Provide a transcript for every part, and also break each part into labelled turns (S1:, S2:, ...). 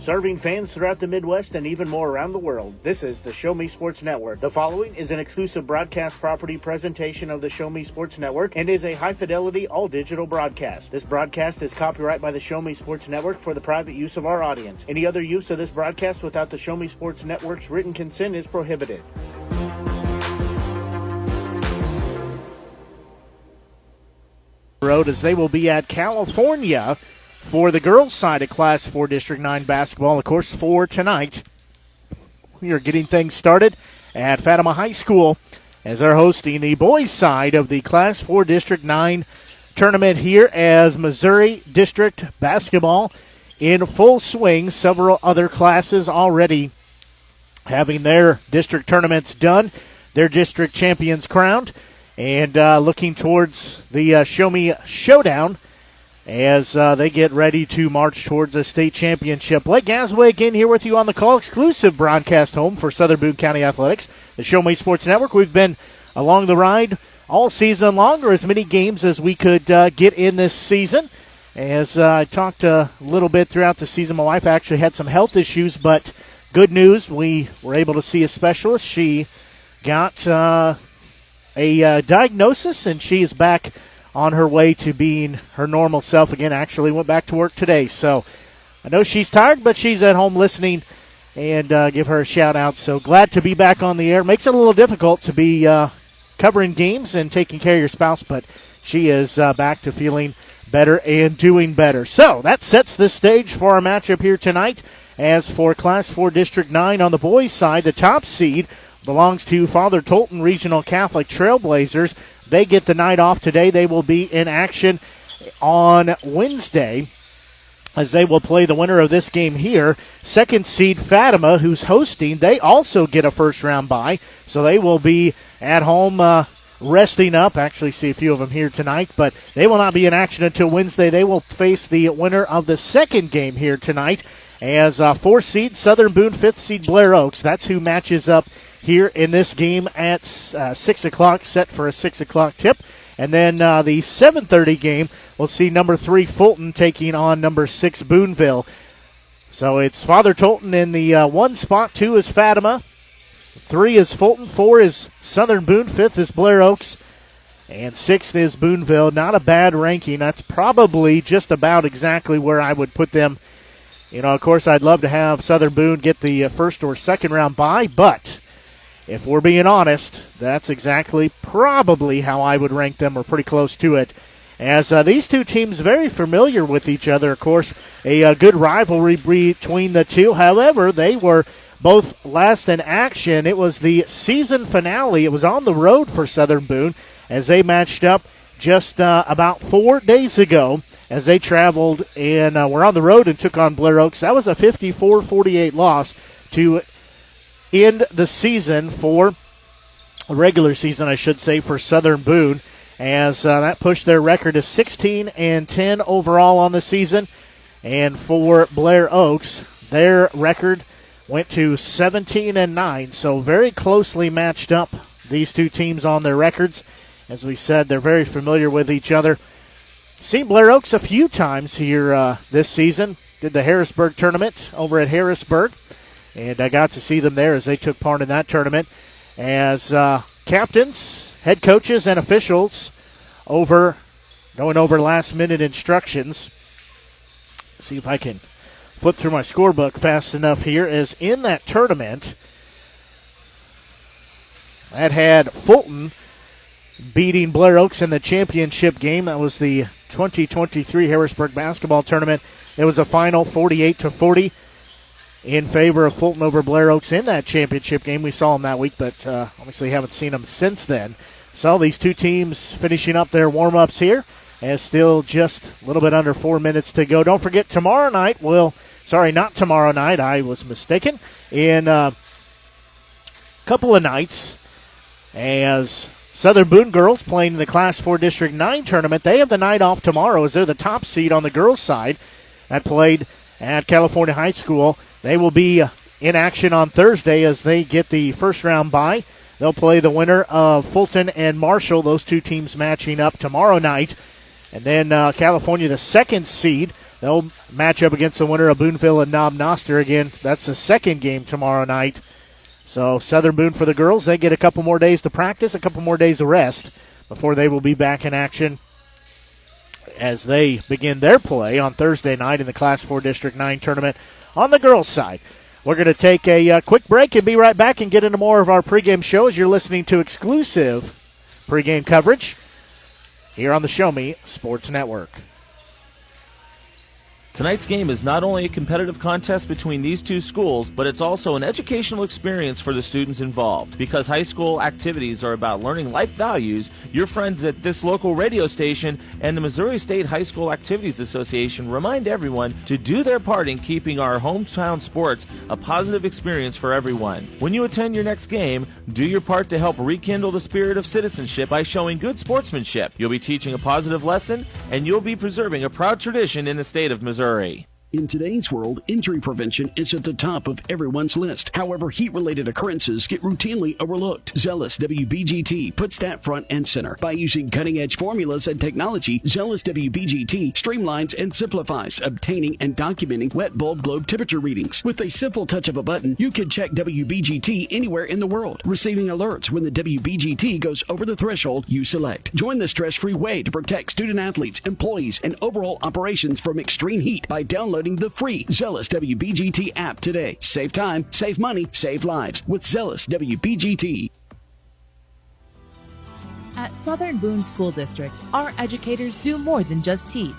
S1: Serving fans throughout the Midwest and even more around the world, this is the Show Me Sports Network. The following is an exclusive broadcast property presentation of the Show Me Sports Network and is a high-fidelity, all-digital broadcast. This broadcast is copyright by the Show Me Sports Network for the private use of our audience. Any other use of this broadcast without the Show Me Sports Network's written consent is prohibited. Road as they will be at California for the girls' side of Class 4 District 9 basketball, of course, for tonight. We are getting things started at Fatima High School as they're hosting the boys' side of the Class 4 District 9 tournament here as Missouri District basketball in full swing. Several other classes already having their district tournaments done, their district champions crowned, and looking towards the Show Me Showdown as they get ready to march towards a state championship. Blake Gasaway again here with you on the call. Exclusive broadcast home for Southern Boone County Athletics, the Show Me Sports Network. We've been along the ride all season long, or as many games as we could get in this season. As I talked a little bit throughout the season, my wife actually had some health issues, but good news, we were able to see a specialist. She got a diagnosis, and she is back on her way to being her normal self again. Actually went back to work today. So I know she's tired, but she's at home listening, and give her a shout out. So glad to be back on the air. Makes it a little difficult to be covering games and taking care of your spouse, but she is back to feeling better and doing better. So that sets the stage for our matchup here tonight. As for Class 4 District 9 on the boys' side, the top seed belongs to Father Tolton Regional Catholic Trailblazers. They get the night off today. They will be in action on Wednesday as they will play the winner of this game here. Second seed Fatima, who's hosting, they also get a first-round bye, so they will be at home resting up. Actually see a few of them here tonight, but they will not be in action until Wednesday. They will face the winner of the second game here tonight as 4th seed Southern Boone, 5th seed Blair Oaks. That's who matches up here in this game at 6 o'clock, set for a 6 o'clock tip. And then the 7:30 game, we'll see number 3 Fulton taking on number 6 Booneville. So it's Father Tolton in the 1 spot, 2 is Fatima, 3 is Fulton, 4 is Southern Boone, 5th is Blair Oaks, and 6th is Booneville. Not a bad ranking. That's probably just about exactly where I would put them. You know, of course, I'd love to have Southern Boone get the first or second round bye, but if we're being honest, that's exactly probably how I would rank them, or pretty close to it. As these two teams very familiar with each other, of course, a good rivalry between the two. However, they were both last in action. It was the season finale. It was on the road for Southern Boone as they matched up just about 4 days ago as they traveled and were on the road and took on Blair Oaks. That was a 54-48 loss to end the season for a regular season, I should say, for Southern Boone, as that pushed their record to 16-10 overall on the season. And for Blair Oaks, their record went to 17-9, so very closely matched up, these two teams on their records. As we said, they're very familiar with each other. Seen Blair Oaks a few times here this season. Did the Harrisburg tournament over at Harrisburg, and I got to see them there as they took part in that tournament as captains, head coaches, and officials going over last-minute instructions. See if I can flip through my scorebook fast enough here. As in that tournament, that had Fulton beating Blair Oaks in the championship game. That was the 2023 Harrisburg basketball tournament. It was a final 48-40 in favor of Fulton over Blair Oaks in that championship game. We saw them that week, but obviously haven't seen them since then. So these two teams finishing up their warm-ups here, and still just a little bit under 4 minutes to go. Don't forget, tomorrow night, not tomorrow night, I was mistaken, in a couple of nights, as Southern Boone girls playing in the Class 4 District 9 tournament. They have the night off tomorrow as they're the top seed on the girls' side that played at California High School. They will be in action on Thursday as they get the first round bye. They'll play the winner of Fulton and Marshall, those two teams matching up tomorrow night And then California, the 2nd seed, they'll match up against the winner of Booneville and Knob Noster. Again, that's the 2nd game tomorrow night. So Southern Boone for the girls, they get a couple more days to practice, a couple more days of rest before they will be back in action as they begin their play on Thursday night in the Class 4 District 9 tournament on the girls' side. We're going to take a quick break and be right back and get into more of our pregame show as you're listening to exclusive pregame coverage here on the Show Me Sports Network.
S2: Tonight's game is not only a competitive contest between these two schools, but it's also an educational experience for the students involved. Because high school activities are about learning life values, your friends at this local radio station and the Missouri State High School Activities Association remind everyone to do their part in keeping our hometown sports a positive experience for everyone. When you attend your next game, do your part to help rekindle the spirit of citizenship by showing good sportsmanship. You'll be teaching a positive lesson, and you'll be preserving a proud tradition in the state of Missouri.
S3: In today's world, injury prevention is at the top of everyone's list. However, heat-related occurrences get routinely overlooked. Zealous WBGT puts that front and center. By using cutting-edge formulas and technology, Zealous WBGT streamlines and simplifies obtaining and documenting wet bulb globe temperature readings. With a simple touch of a button, you can check WBGT anywhere in the world, receiving alerts when the WBGT goes over the threshold you select. Join the stress-free way to protect student-athletes, employees, and overall operations from extreme heat by downloading the free Zealous WBGT app today. Save time, save money, save lives with Zealous WBGT.
S4: At Southern Boone School District, our educators do more than just teach.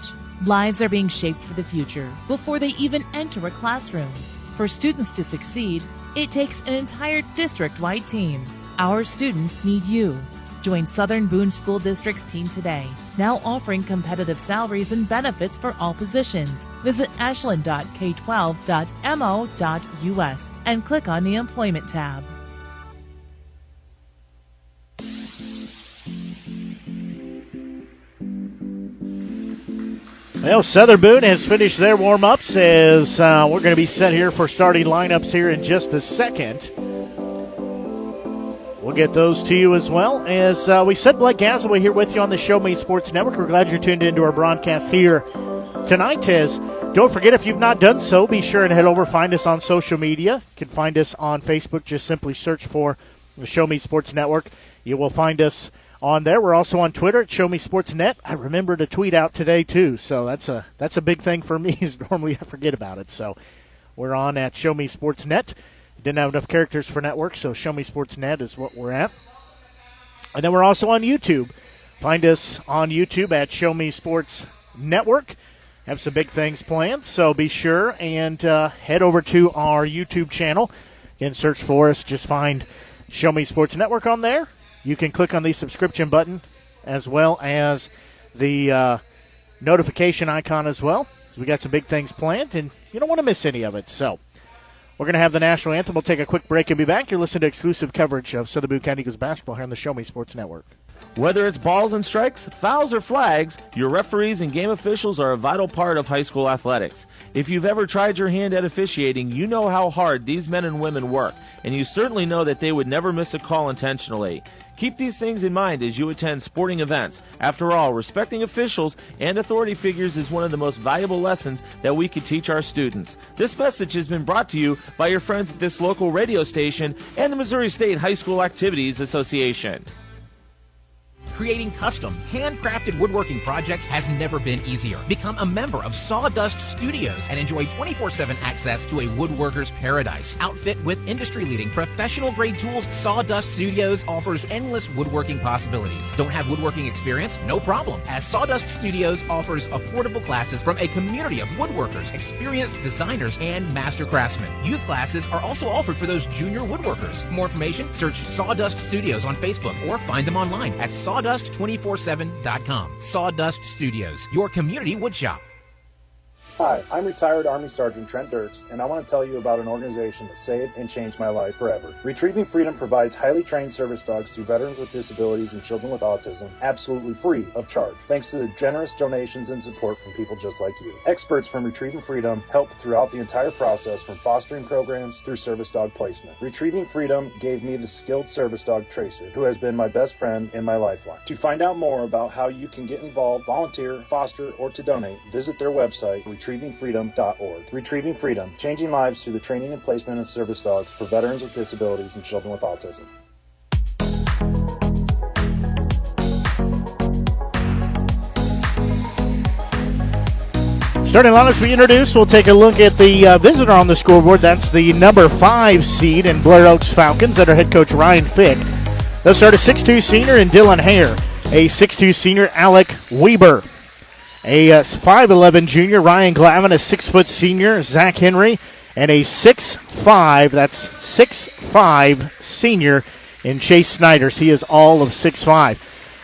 S4: Lives are being shaped for the future before they even enter a classroom. For students to succeed, it takes an entire district-wide team. Our students need you. Join Southern Boone School District's team today, now offering competitive salaries and benefits for all positions. Visit ashland.k12.mo.us and click on the Employment tab.
S1: Well, Southern Boone has finished their warm-ups as we're going to be set here for starting lineups here in just a second. We'll get those to you as well. As we said, Blake Gazaway here with you on the Show Me Sports Network. We're glad you're tuned into our broadcast here tonight. Don't forget, if you've not done so, be sure and head over, find us on social media. You can find us on Facebook. Just simply search for the Show Me Sports Network. You will find us on there. We're also on Twitter at Show Me Sports Net. I remember to tweet out today, too, so that's a big thing for me, is normally I forget about it. So we're on at Show Me Sports Net. Didn't have enough characters for network, so Show Me Sports Net is what we're at. And then we're also on YouTube. Find us on YouTube at Show Me Sports Network. Have some big things planned, so be sure and head over to our YouTube channel. Again, search for us. Just find Show Me Sports Network on there. You can click on the subscription button as well as the notification icon as well. We got some big things planned, and you don't want to miss any of it, so we're going to have the national anthem. We'll take a quick break and be back. You're listening to exclusive coverage of Southern Boone County Eagles basketball here on the Show Me Sports Network.
S2: Whether it's balls and strikes, fouls, or flags, your referees and game officials are a vital part of high school athletics. If you've ever tried your hand at officiating, you know how hard these men and women work, and you certainly know that they would never miss a call intentionally. Keep these things in mind as you attend sporting events. After all, respecting officials and authority figures is one of the most valuable lessons that we could teach our students. This message has been brought to you by your friends at this local radio station and the Missouri State High School Activities Association.
S5: Creating custom, handcrafted woodworking projects has never been easier. Become a member of Sawdust Studios and enjoy 24/7 access to a woodworker's paradise. Outfit with industry-leading professional-grade tools, Sawdust Studios offers endless woodworking possibilities. Don't have woodworking experience? No problem, as Sawdust Studios offers affordable classes from a community of woodworkers, experienced designers, and master craftsmen. Youth classes are also offered for those junior woodworkers. For more information, search Sawdust Studios on Facebook or find them online at sawdust247.com. Sawdust Studios, your community woodshop.
S6: Hi, I'm retired Army Sergeant Trent Dirks, and I want to tell you about an organization that saved and changed my life forever. Retrieving Freedom provides highly trained service dogs to veterans with disabilities and children with autism, absolutely free of charge, thanks to the generous donations and support from people just like you. Experts from Retrieving Freedom help throughout the entire process, from fostering programs through service dog placement. Retrieving Freedom gave me the skilled service dog Tracer, who has been my best friend and my lifeline. To find out more about how you can get involved, volunteer, foster, or to donate, visit their website, retrievingfreedom.org. Retrieving Freedom, changing lives through the training and placement of service dogs for veterans with disabilities and children with autism.
S1: Starting line as we introduce, we'll take a look at the visitor on the scoreboard. That's the number 5 seed in Blair Oaks Falcons under head coach Ryan Fick. They'll start a 6'2 senior in Dylan Hare, a 6'2 senior Alec Weber, a 5'11 junior Ryan Glavin, a 6' senior Zach Henry, and a 6'5", that's 6'5" senior in Chase Snyders. He is all of 6'5".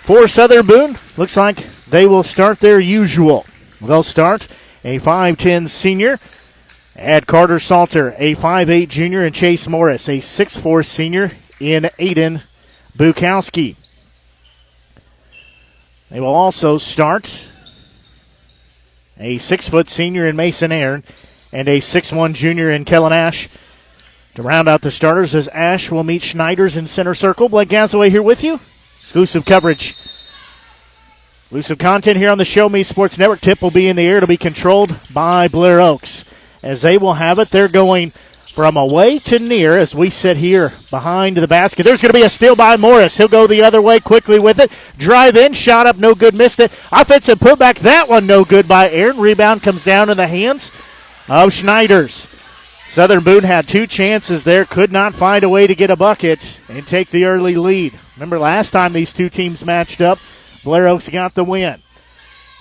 S1: For Southern Boone, looks like they will start their usual. They'll start a 5'10 senior, add Carter Salter, a 5'8 junior, and Chase Morris, a 6'4 senior in Aiden Bukowski. They will also start a 6' senior in Mason Aaron, and a 6'1 junior in Kellen Ash. To round out the starters, as Ash will meet Schneiders in center circle. Blake Gasaway here with you. Exclusive coverage. Exclusive content here on the Show Me Sports Network. Tip will be in the air. It'll be controlled by Blair Oaks. As they will have it, they're going from away to near as we sit here behind the basket. There's going to be a steal by Morris. He'll go the other way quickly with it. Drive in, shot up, no good, missed it. Offensive putback, that one no good by Aaron. Rebound comes down in the hands of Schneiders. Southern Boone had 2 chances there, could not find a way to get a bucket and take the early lead. Remember last time these two teams matched up, Blair Oaks got the win.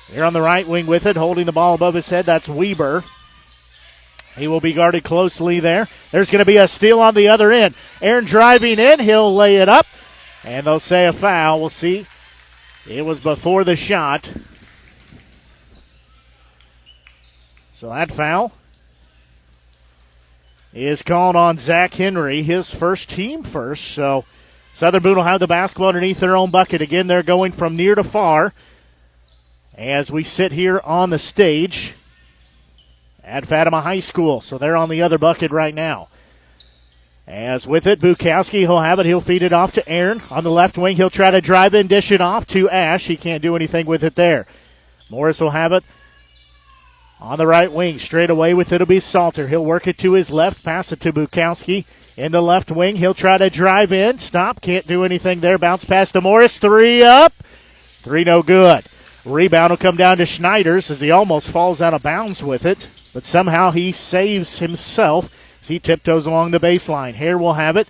S1: Here on the right wing with it, holding the ball above his head, that's Weber. He will be guarded closely there. There's going to be a steal on the other end. Aaron driving in. He'll lay it up. And they'll say a foul. We'll see. It was before the shot. So that foul is called on Zach Henry, his first team first. So Southern Boone will have the basketball underneath their own bucket. Again, they're going from near to far as we sit here on the stage at Fatima High School. So they're on the other bucket right now. As with it, Bukowski, he'll have it. He'll feed it off to Aaron. On the left wing, he'll try to drive in, dish it off to Ash. He can't do anything with it there. Morris will have it on the right wing. Straight away with it, it'll be Salter. He'll work it to his left, pass it to Bukowski. In the left wing, he'll try to drive in. Stop, can't do anything there. Bounce pass to Morris. 3 up. 3 no good. Rebound will come down to Schneiders as he almost falls out of bounds with it. But somehow he saves himself as he tiptoes along the baseline. Hare will have it.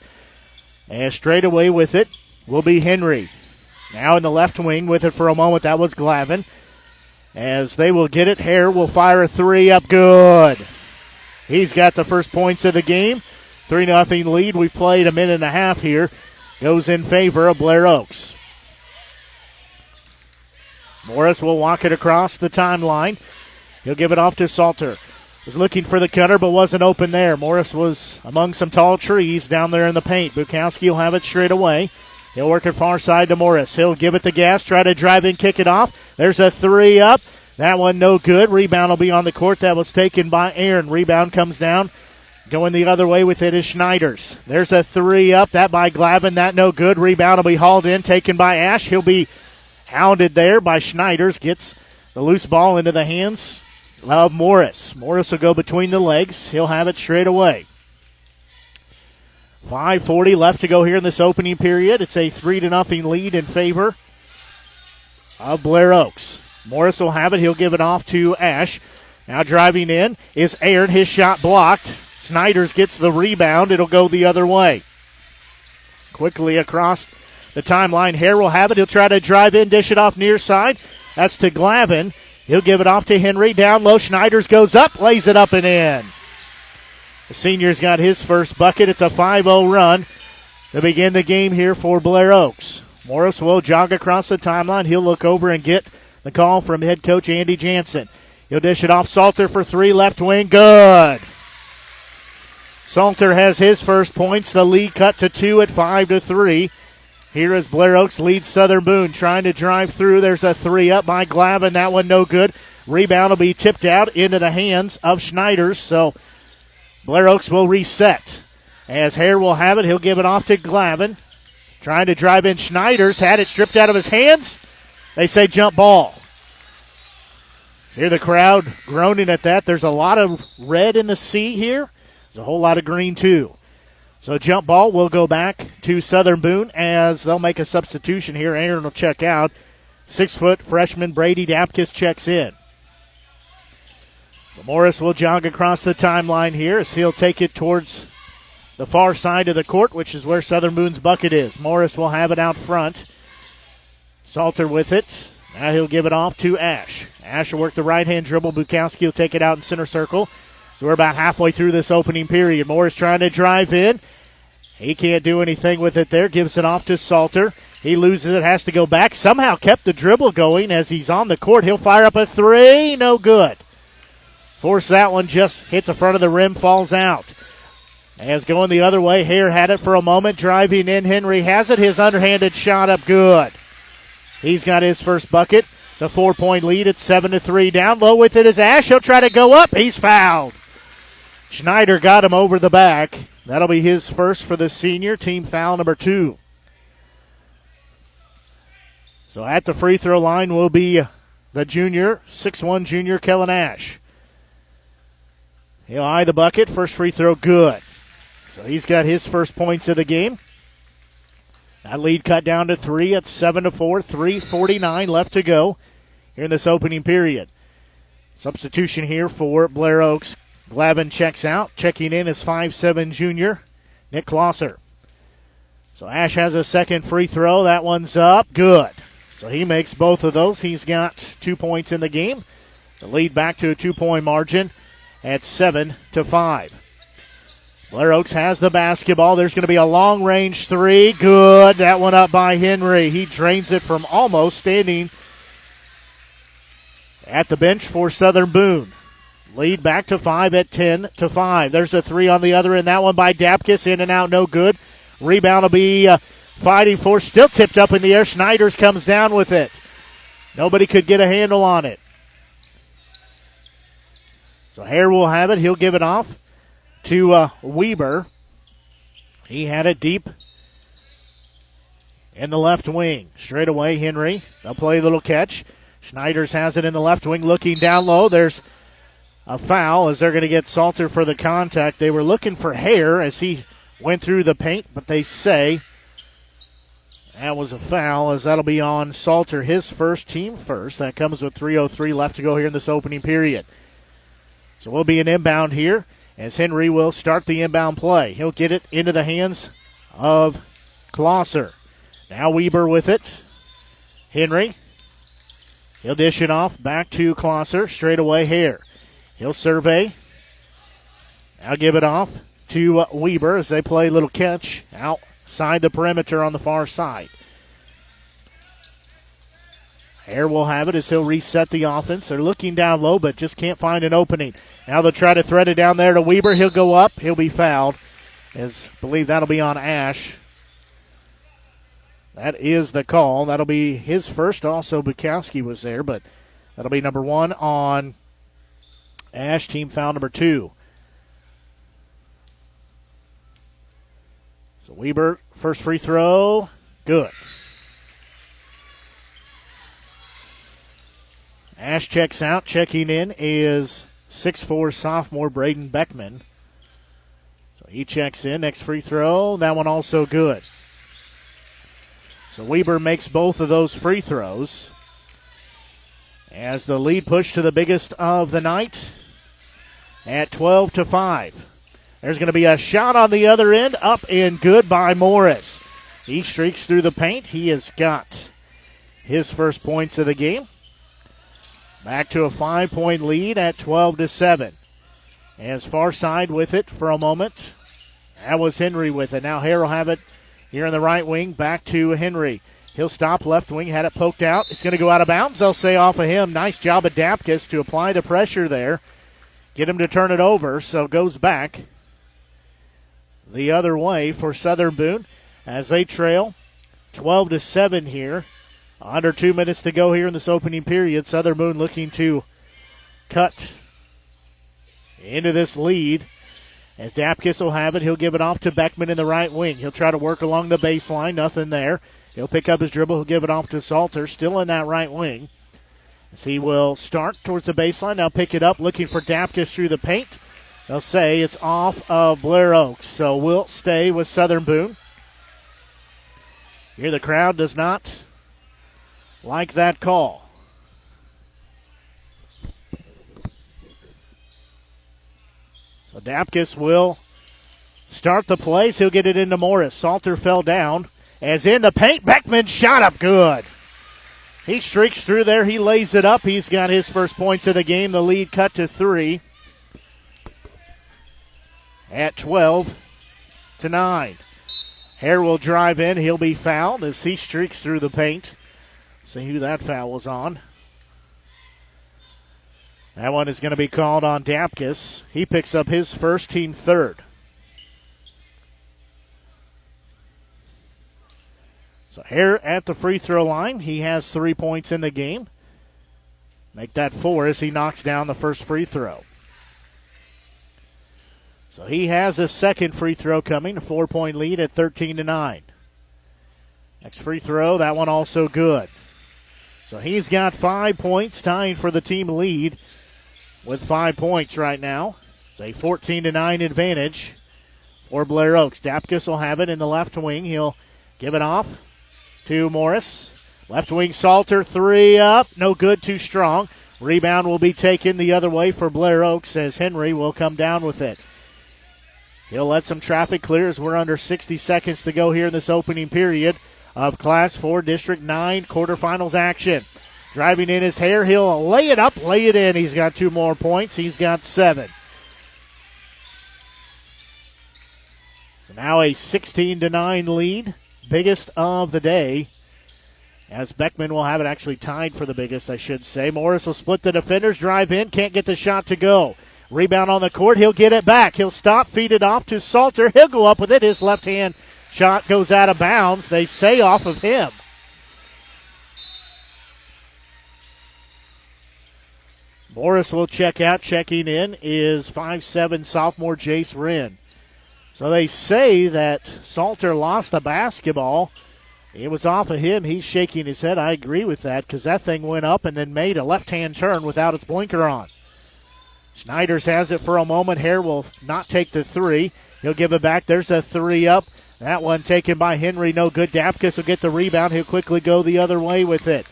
S1: And straight away with it will be Henry. Now in the left wing with it for a moment, that was Glavin. As they will get it, Hare will fire a 3 up good. He's got the first points of the game. 3-0 lead. We've played a minute and a half here. Goes in favor of Blair Oaks. Morris will walk it across the timeline. He'll give it off to Salter. Was looking for the cutter, but wasn't open there. Morris was among some tall trees down there in the paint. Bukowski will have it straight away. He'll work it far side to Morris. He'll give it to Gas, try to drive in, kick it off. There's a 3 up. That one no good. Rebound will be on the court. That was taken by Aaron. Rebound comes down. Going the other way with it is Schneiders. There's a 3 up. That by Glavin. That no good. Rebound will be hauled in, taken by Ash. He'll be hounded there by Schneiders. Gets the loose ball into the hands of Morris. Morris will go between the legs. He'll have it straight away. 5:40 left to go here in this opening period. It's a 3-0 lead in favor of Blair Oaks. Morris will have it. He'll give it off to Ash. Now driving in is Aaron. His shot blocked. Schneiders gets the rebound. It'll go the other way. Quickly across the timeline. Hare will have it. He'll try to drive in, dish it off near side. That's to Glavin. He'll give it off to Henry. Down low. Schneiders goes up, lays it up and in. The senior's got his first bucket. It's a 5-0 run to begin the game here for Blair Oaks. Morris will jog across the timeline. He'll look over and get the call from head coach Andy Jansen. He'll dish it off. Salter for three, left wing, good. Salter has his first points. The lead cut to 2 at 5-3. Here is Blair Oaks leads Southern Boone, trying to drive through. There's a three up by Glavin. That one no good. Rebound will be tipped out into the hands of Schneiders, so Blair Oaks will reset. As Hare will have it, he'll give it off to Glavin. Trying to drive in Schneiders, had it stripped out of his hands. They say jump ball. Hear the crowd groaning at that. There's a lot of red in the sea here. There's a whole lot of green too. So jump ball will go back to Southern Boone as they'll make a substitution here. Aaron will check out. 6-foot freshman Brady Dapkus checks in. So Morris will jog across the timeline here as he'll take it towards the far side of the court, which is where Southern Boone's bucket is. Morris will have it out front. Salter with it. Now he'll give it off to Ash. Ash will work the right-hand dribble. Bukowski will take it out in center circle. So we're about halfway through this opening period. Morris trying to drive in. He can't do anything with it there. Gives it off to Salter. He loses it, has to go back. Somehow kept the dribble going as he's on the court. He'll fire up a three. No good. Force that one, just hit the front of the rim, falls out. As going the other way, Hare had it for a moment. Driving in, Henry has it. His underhanded shot up good. He's got his first bucket. It's a 4-point lead. It's 7-3. Down low with it is Ash. He'll try to go up. He's fouled. Schneider got him over the back. That'll be his first for the senior. Team foul number 2. So at the free throw line will be the junior, 6'1 junior, Kellen Ash. He'll eye the bucket. First free throw, good. So he's got his first points of the game. That lead cut down to 3 at 7-4, 3:49 left to go here in this opening period. Substitution here for Blair Oaks. Glavin checks out. Checking in is 5'7 junior, Nick Klosser. So Ash has a second free throw. That one's up. Good. So he makes both of those. He's got 2 points in the game. The lead back to a 2-point margin at 7-5. Blair Oaks has the basketball. There's going to be a long-range three. Good. That one up by Henry. He drains it from almost standing at the bench for Southern Boone. Lead back to 5 at 10-5. There's a three on the other end. That one by Dapkus. In and out, no good. Rebound will be fighting for. Still tipped up in the air. Schneiders comes down with it. Nobody could get a handle on it. So Hare will have it. He'll give it off to Weber. He had it deep in the left wing. Straight away, Henry. They'll play a little catch. Schneiders has it in the left wing, looking down low. There's a foul as they're going to get Salter for the contact. They were looking for Hare as he went through the paint, but they say that was a foul as that'll be on Salter, his first, team first. That comes with 3:03 left to go here in this opening period. So we'll be an inbound here as Henry will start the inbound play. He'll get it into the hands of Klosser. Now Weber with it. Henry. He'll dish it off back to Klosser. Straight away Hare. He'll survey. Now give it off to Weber as they play a little catch outside the perimeter on the far side. Hare will have it as he'll reset the offense. They're looking down low, but just can't find an opening. Now they'll try to thread it down there to Weber. He'll go up. He'll be fouled. As I believe that'll be on Ash. That is the call. That'll be his first. Also, Bukowski was there, but that'll be number 1 on Ash. Team foul number 2. So Weber, first free throw. Good. Ash checks out. Checking in is 6'4 sophomore Braden Beckman. So he checks in. Next free throw. That one also good. So Weber makes both of those free throws as the lead pushed to the biggest of the night at 12-5. There's going to be a shot on the other end. Up and good by Morris. He streaks through the paint. He has got his first points of the game. Back to a 5-point lead at 12-7. As far side with it for a moment. That was Henry with it. Now Hare will have it here in the right wing. Back to Henry. He'll stop left wing, had it poked out. It's going to go out of bounds. They'll say off of him. Nice job of Dapkus to apply the pressure there. Get him to turn it over, so goes back the other way for Southern Boone as they trail 12-7 here. Under 2 minutes to go here in this opening period. Southern Boone looking to cut into this lead. As Dapkus will have it, he'll give it off to Beckman in the right wing. He'll try to work along the baseline. Nothing there. He'll pick up his dribble. He'll give it off to Salter, still in that right wing. As he will start towards the baseline. Now pick it up, looking for Dapkus through the paint. They'll say it's off of Blair Oaks. So we'll stay with Southern Boone. Here the crowd does not like that call. So Dapkus will start the plays. He'll get it into Morris. Salter fell down. As in the paint, Beckman shot up good. He streaks through there. He lays it up. He's got his first points of the game. The lead cut to 3 at 12-9. Hare will drive in. He'll be fouled as he streaks through the paint. See who that foul was on. That one is going to be called on Dapkus. He picks up his first, team third. So Hare at the free throw line. He has 3 points in the game. Make that 4 as he knocks down the first free throw. So he has a second free throw coming, a 4-point lead at 13-9. Next free throw, that one also good. So he's got 5 points, tying for the team lead with 5 points right now. It's a 14-9 advantage for Blair Oaks. Dapkus will have it in the left wing. He'll give it off to Morris. Left wing Salter, 3 up. No good, too strong. Rebound will be taken the other way for Blair Oaks as Henry will come down with it. He'll let some traffic clear as we're under 60 seconds to go here in this opening period of Class 4 District 9 quarterfinals action. Driving in his Hare. He'll lay it up, lay it in. He's got 2 more points. He's got 7. So now a 16-9 lead. Biggest of the day. As Beckman will have it actually tied for the biggest, I should say. Morris will split the defenders, drive in, can't get the shot to go. Rebound on the court, he'll get it back. He'll stop, feed it off to Salter. He'll go up with it. His left-hand shot goes out of bounds. They say off of him. Morris will check out. Checking in is 5'7" sophomore Jace Wren. So they say that Salter lost the basketball. It was off of him. He's shaking his head. I agree with that because that thing went up and then made a left-hand turn without its blinker on. Schneiders has it for a moment. Hare will not take the 3. He'll give it back. There's a 3 up. That one taken by Henry. No good. Dapkus will get the rebound. He'll quickly go the other way with it.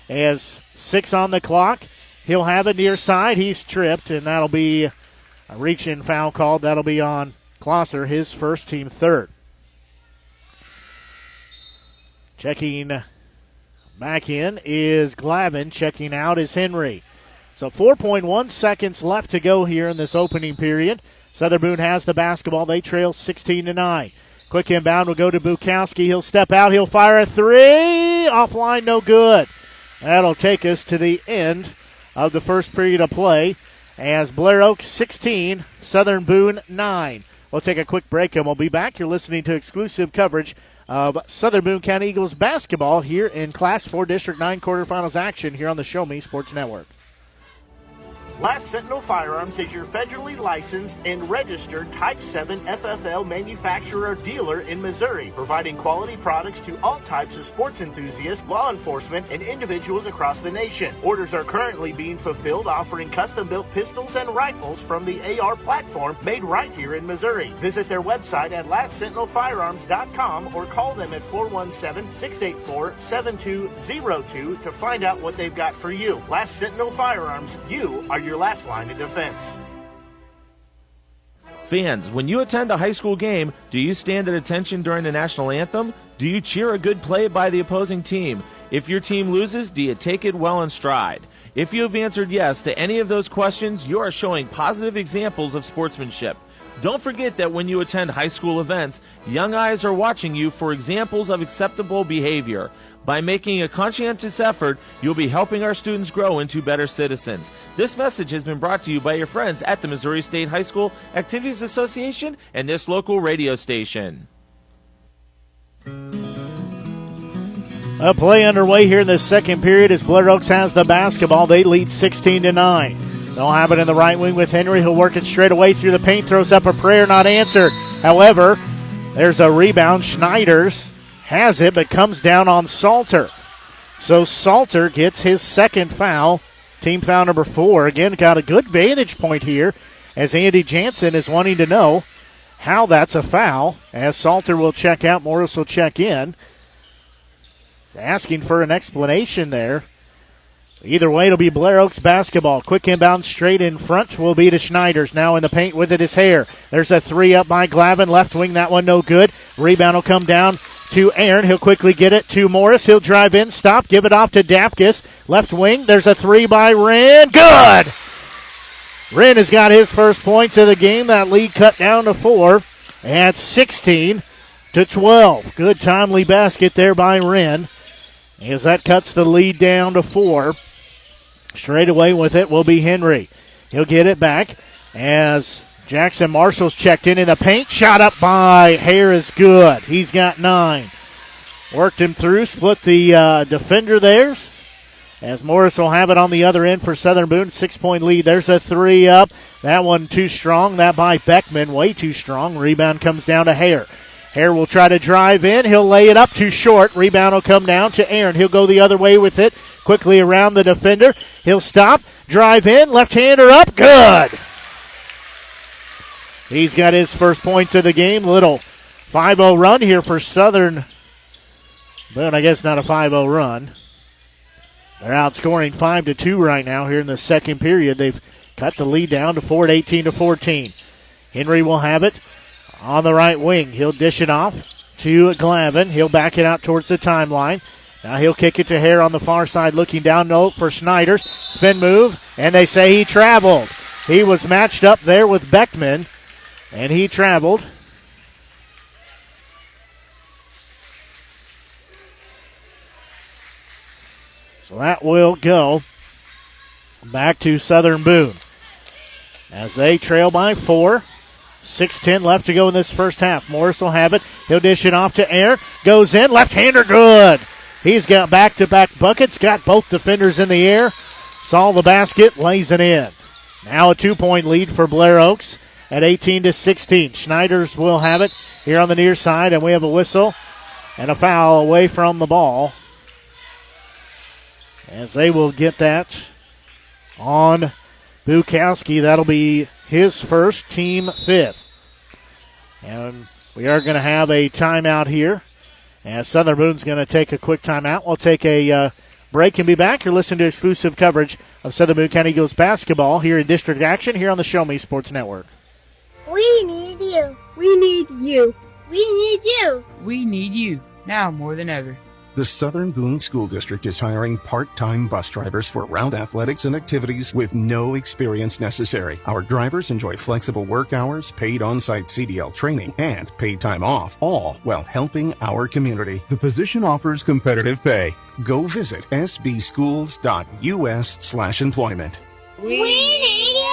S1: As 6 on the clock, he'll have it near side. He's tripped, and that'll be a reach-in foul called. That'll be on Klosser, his first, team third. Checking back in is Glavin. Checking out is Henry. So 4.1 seconds left to go here in this opening period. Southern Boone has the basketball. They trail 16-9. Quick inbound will go to Bukowski. He'll step out. He'll fire a 3. Offline, no good. That'll take us to the end of the first period of play as Blair Oaks 16, Southern Boone 9. We'll take a quick break and we'll be back. You're listening to exclusive coverage of Southern Boone County Eagles basketball here in Class 4 District 9 quarterfinals action here on the Show Me Sports Network.
S7: Last Sentinel Firearms is your federally licensed and registered Type 7 FFL manufacturer dealer in Missouri, providing quality products to all types of sports enthusiasts, law enforcement, and individuals across the nation. Orders are currently being fulfilled, offering custom-built pistols and rifles from the AR platform made right here in Missouri. Visit their website at lastsentinelfirearms.com or call them at 417-684-7202 to find out what they've got for you. Last Sentinel Firearms, you are your last line of defense.
S2: Fans, when you attend a high school game, do you stand at attention during the national anthem? Do you cheer a good play by the opposing team? If your team loses, do you take it well in stride? If you have answered yes to any of those questions, you are showing positive examples of sportsmanship. Don't forget that when you attend high school events, young eyes are watching you for examples of acceptable behavior. By making a conscientious effort, you'll be helping our students grow into better citizens. This message has been brought to you by your friends at the Missouri State High School Activities Association and this local radio station.
S1: A play underway here in the second period as Blair Oaks has the basketball. They lead 16-9. They'll have it in the right wing with Henry. He'll work it straight away through the paint, throws up a prayer, not answered. However, there's a rebound. Schneiders has it, but comes down on Salter. So Salter gets his second foul, team foul number 4. Again, got a good vantage point here as Andy Jansen is wanting to know how that's a foul. As Salter will check out, Morris will check in. He's asking for an explanation there. Either way, it'll be Blair Oaks basketball. Quick inbound straight in front will be to Schneiders. Now in the paint with it is Hare. There's a 3 up by Glavin. Left wing, that one no good. Rebound will come down to Aaron. He'll quickly get it to Morris. He'll drive in, stop, give it off to Dapkus. Left wing, there's a 3 by Wren. Good! Wren has got his first points of the game. That lead cut down to 4 at 16-12. Good timely basket there by Wren as that cuts the lead down to 4. Straight away with it will be Henry. He'll get it back as Jackson Marshall's checked in the paint. Shot up by Hare is good. He's got 9. Worked him through, split the defender there. As Morris will have it on the other end for Southern Boone. 6-point lead. There's a 3 up. That one too strong. That by Beckman, way too strong. Rebound comes down to Hare. Hare will try to drive in. He'll lay it up too short. Rebound will come down to Aaron. He'll go the other way with it. Quickly around the defender. He'll stop. Drive in. Left-hander up. Good. He's got his first points of the game. Little 5-0 run here for Southern. But I guess not a 5-0 run. They're outscoring 5-2 right now here in the second period. They've cut the lead down to 4 at 18-14. Henry will have it on the right wing. He'll dish it off to Glavin. He'll back it out towards the timeline. Now he'll kick it to Hare on the far side, looking down low for Schneiders. Spin move, and they say he traveled. He was matched up there with Beckman, and he traveled. So that will go back to Southern Boone as they trail by 4. 6:10 left to go in this first half. Morris will have it. He'll dish it off to Aaron. Goes in. Left-hander good. He's got back-to-back buckets. Got both defenders in the air. Saw the basket. Lays it in. Now a 2-point lead for Blair Oaks at 18-16. Schneiders will have it here on the near side, and we have a whistle and a foul away from the ball as they will get that on Bukowski. That'll be his first, team 5th. And we are going to have a timeout here as Southern Boone's going to take a quick timeout. We'll take a break and be back. You're listening to exclusive coverage of Southern Boone County Eagles basketball here in District Action here on the Show Me Sports Network.
S8: We need you.
S9: We need you.
S8: We need you.
S10: We need you, now more than ever.
S11: The Southern Boone School District is hiring part-time bus drivers for round athletics and activities with no experience necessary. Our drivers enjoy flexible work hours, paid on-site CDL training, and paid time off, all while helping our community. The position offers competitive pay. Go visit sbschools.us/employment.
S8: We need you.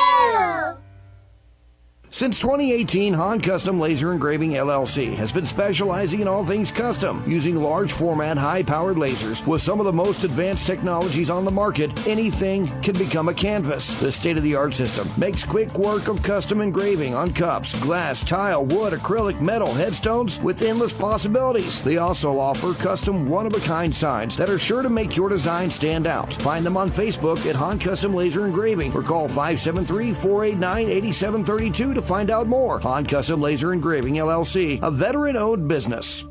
S12: Since 2018, Han Custom Laser Engraving LLC has been specializing in all things custom, using large format, high-powered lasers with some of the most advanced technologies on the market. Anything can become a canvas. The state-of-the-art system makes quick work of custom engraving on cups, glass, tile, wood, acrylic, metal, headstones with endless possibilities. They also offer custom one-of-a-kind signs that are sure to make your design stand out. Find them on Facebook at Han Custom Laser Engraving or call 573-489-8732 to find out more. Han Custom Laser Engraving LLC, a veteran-owned business.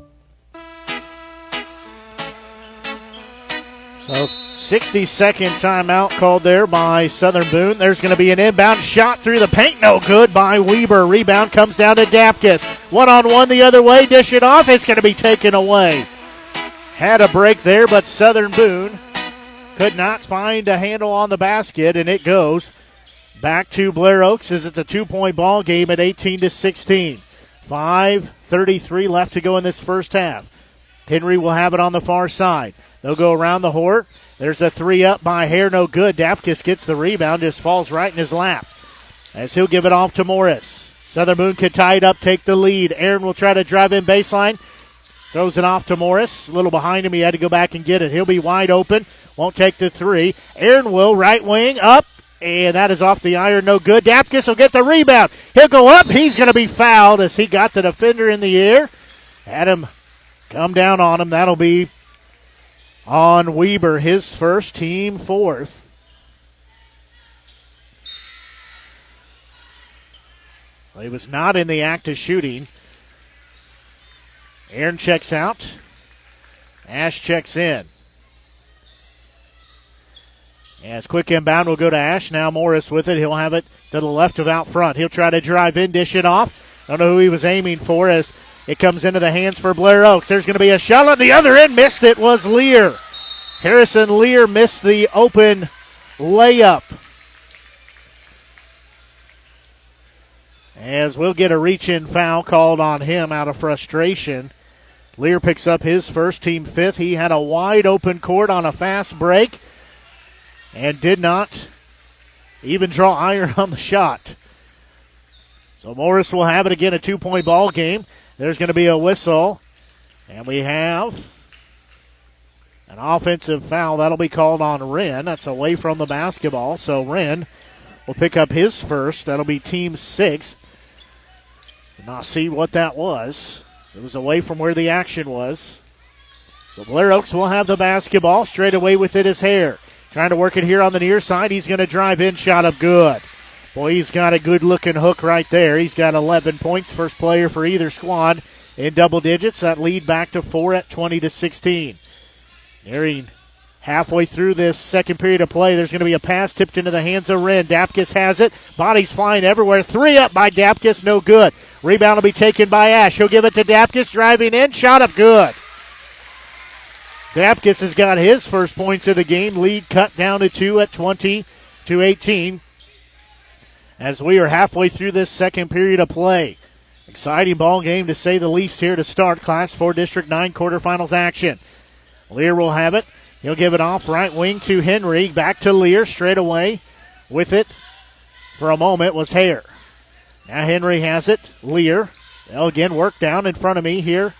S1: So 60-second timeout called there by Southern Boone. There's going to be an inbound shot through the paint. No good by Weber. Rebound comes down to Dapkus. One-on-one the other way. Dish it off. It's going to be taken away. Had a break there, but Southern Boone could not find a handle on the basket, and it goes back to Blair Oaks as it's a 2-point ball game at 18-16. 5:33 left to go in this first half. Henry will have it on the far side. They'll go around the horn. There's a 3 up by Hare, no good. Dapkus gets the rebound, just falls right in his lap as he'll give it off to Morris. Southern Boone could tie it up, take the lead. Aaron will try to drive in baseline. Throws it off to Morris. A little behind him. He had to go back and get it. He'll be wide open. Won't take the 3. Aaron will, right wing, up. And that is off the iron, no good. Dapkus will get the rebound. He'll go up. He's going to be fouled as he got the defender in the air. Had him come down on him. That'll be on Weber, his first, team fourth. Well, he was not in the act of shooting. Aaron checks out. Ash checks in. As quick inbound will go to Ash. Now Morris with it. He'll have it to the left of out front. He'll try to drive in, dish it off. Don't know who he was aiming for as it comes into the hands for Blair Oaks. There's going to be a shot on the other end. Missed it was Lear. Harrison Lear missed the open layup. As we'll get a reach-in foul called on him out of frustration. Lear picks up his first, team fifth. He had a wide open court on a fast break and did not even draw iron on the shot. So Morris will have it again, a 2-point ball game. There's going to be a whistle, and we have an offensive foul. That'll be called on Wren. That's away from the basketball, so Wren will pick up his first. That'll be team sixth. Did not see what that was. It was away from where the action was. So Blair Oaks will have the basketball. Straight away with it is Hare. Trying to work it here on the near side. He's going to drive in. Shot up good. Boy, he's got a good-looking hook right there. He's got 11 points. First player for either squad in double digits. That lead back to 4 at 20-16. Nearing halfway through this second period of play, there's going to be a pass tipped into the hands of Wren. Dapkus has it. Bodies flying everywhere. 3 up by Dapkus. No good. Rebound will be taken by Ash. He'll give it to Dapkus. Driving in. Shot up good. Dapkus has got his first points of the game. Lead cut down to 2 at 20-18. As we are halfway through this second period of play. Exciting ball game to say the least here to start Class 4 District 9 quarterfinals action. Lear will have it. He'll give it off right wing to Henry. Back to Lear straight away. With it for a moment was Hare. Now Henry has it. Lear. They'll again work down in front of me here,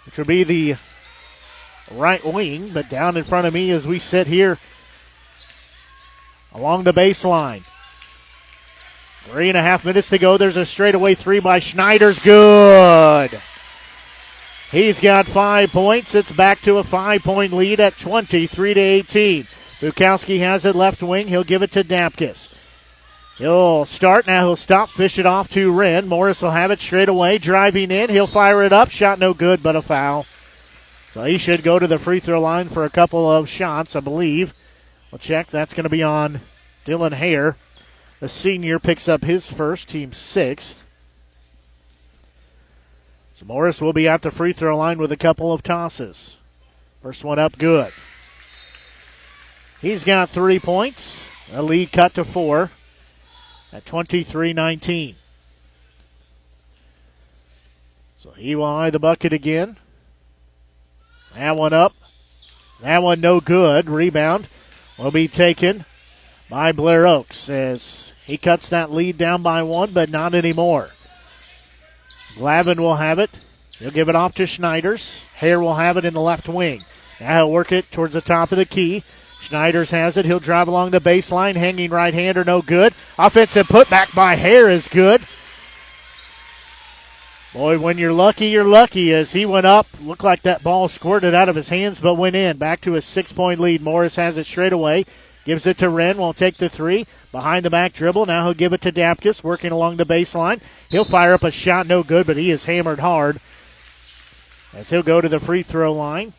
S1: which will be the right wing, but down in front of me as we sit here along the baseline. 3.5 minutes to go. There's a straightaway 3 by Schneider's good. He's got 5 points. It's back to a 5-point lead at 23-18. Bukowski has it left wing. He'll give it to Dapkus. He'll start. Now he'll stop, fish it off to Wren. Morris will have it straight away. Driving in. He'll fire it up. Shot no good, but a foul. So he should go to the free throw line for a couple of shots, I believe. We'll check. That's going to be on Dylan Hare. The senior picks up his first, team sixth. So Morris will be at the free throw line with a couple of tosses. First one up, good. He's got 3 points. A lead cut to 4 at 23-19. So he will eye the bucket again. That one up. That one no good. Rebound will be taken by Blair Oaks as he cuts that lead down by 1, but not anymore. Glavin will have it. He'll give it off to Schneiders. Hare will have it in the left wing. Now he'll work it towards the top of the key. Schneiders has it. He'll drive along the baseline. Hanging right-hander, no good. Offensive putback by Hare is good. Boy, when you're lucky as he went up. Looked like that ball squirted out of his hands, but went in. Back to a 6-point lead. Morris has it straight away. Gives it to Wren. Won't take the 3. Behind the back dribble. Now he'll give it to Dapkus, working along the baseline. He'll fire up a shot. No good, but he is hammered hard as he'll go to the free throw line.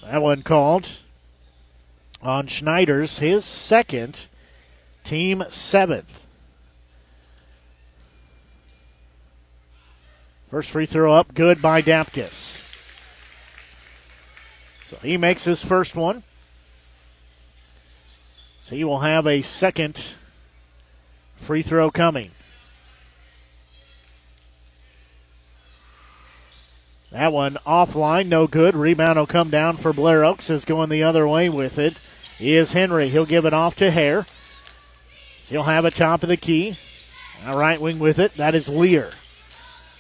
S1: That one called on Schneiders, his second, team 7th. First free throw up, good by Dapkus. So He makes his first one. So he will have a second free throw coming. That one offline, no good. Rebound will come down for Blair Oaks. Is going the other way with it is Henry. He'll give it off to Hare. So he'll have it top of the key. Now right wing with it. That is Lear.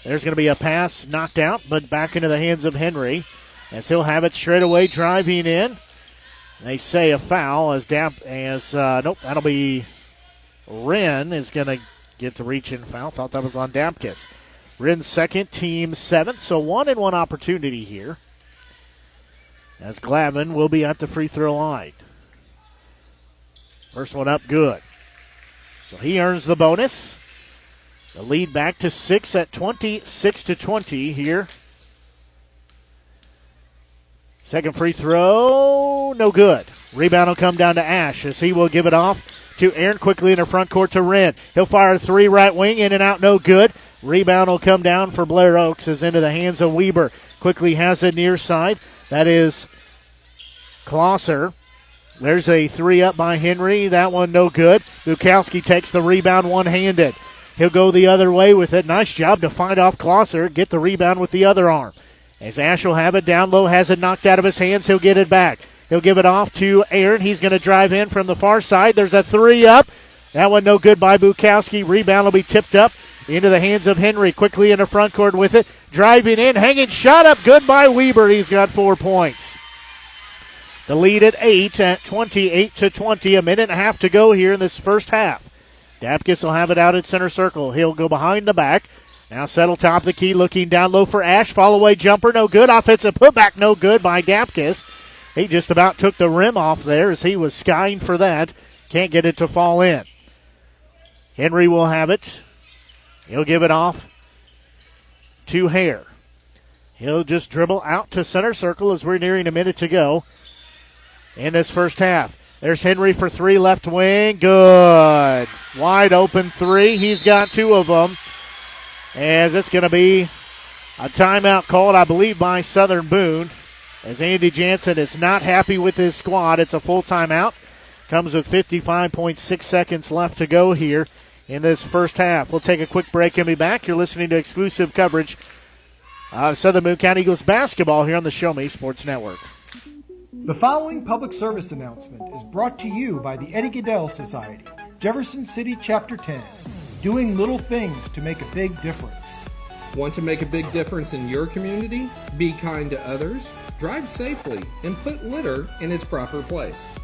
S1: There's going to be a pass knocked out, but back into the hands of Henry as he'll have it straight away driving in. They say a foul nope, that'll be Wren is going to get the reach-in foul. Thought that was on Dapkus. Wren's second, team seventh, so 1-and-1 opportunity here as Glavin will be at the free throw line. First one up, good. So he earns the bonus. The lead back to 6 at 26-20 here. Second free throw, no good. Rebound will come down to Ash as he will give it off to Aaron quickly in the front court to Wren. He'll fire a three right wing, in and out, no good. Rebound will come down for Blair Oaks as into the hands of Weber. Quickly has it near side. That is Klosser. There's a three up by Henry. That one no good. Bukowski takes the rebound one-handed. He'll go the other way with it. Nice job to fight off Klosser. Get the rebound with the other arm. As Ash will have it down low, has it knocked out of his hands, he'll get it back. He'll give it off to Aaron. He's going to drive in from the far side. There's a three up. That one no good by Bukowski. Rebound will be tipped up into the hands of Henry. Quickly in the front court with it. Driving in, hanging shot up. Good by Weber. He's got 4 points. The lead at 8 at 28-20. A minute and a half to go here in this first half. Dapkus will have it out at center circle. He'll go behind the back. Now settle top of the key, looking down low for Ash. Fall away jumper, no good. Offensive putback, no good by Dapkus. He just about took the rim off there as he was skying for that. Can't get it to fall in. Henry will have it. He'll give it off to Hare. He'll just dribble out to center circle as we're nearing a minute to go in this first half. There's Henry for three, left wing. Good. Wide open three. He's got 2 of them. As it's going to be a timeout called, I believe, by Southern Boone. As Andy Jansen is not happy with his squad. It's a full timeout. Comes with 55.6 seconds left to go here in this first half. We'll take a quick break and be back. You're listening to exclusive coverage of Southern Boone County Eagles basketball here on the Show Me Sports Network.
S9: The following public service announcement is brought to you by the Eddie Gaedel Society, Jefferson City Chapter 10, doing little things to make a big difference.
S13: Want to make a big difference in your community? Be kind to others, drive safely, and put litter in its proper place.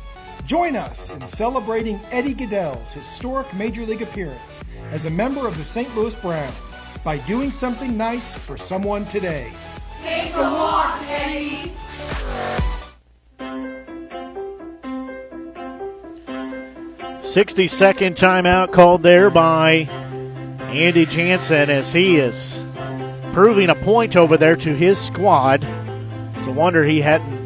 S9: Join us in celebrating Eddie Gaedel's historic Major League appearance as a member of the St. Louis Browns by doing something nice for someone today.
S14: Take a walk, Eddie!
S1: 60-second timeout called there by Andy Jansen as he is proving a point over there to his squad. It's a wonder he hadn't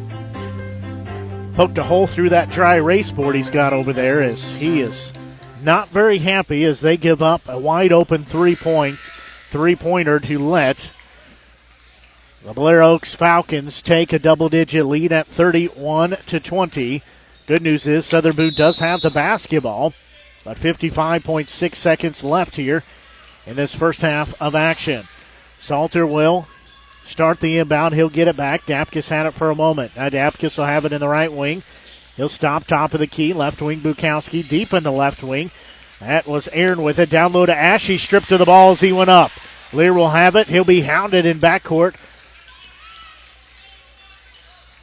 S1: poked a hole through that dry erase board he's got over there, as he is not very happy as they give up a wide open three-pointer to let the Blair Oaks Falcons take a double-digit lead at 31-20. Good news is Southern Boone does have the basketball, but 55.6 seconds left here in this first half of action. Salter will start the inbound. He'll get it back. Dapkus had it for a moment. Now Dapkus will have it in the right wing. He'll stop top of the key. Left wing Bukowski deep in the left wing. That was Aaron with it. Down low to Ash. He stripped to the ball as he went up. Lear will have it. He'll be hounded in backcourt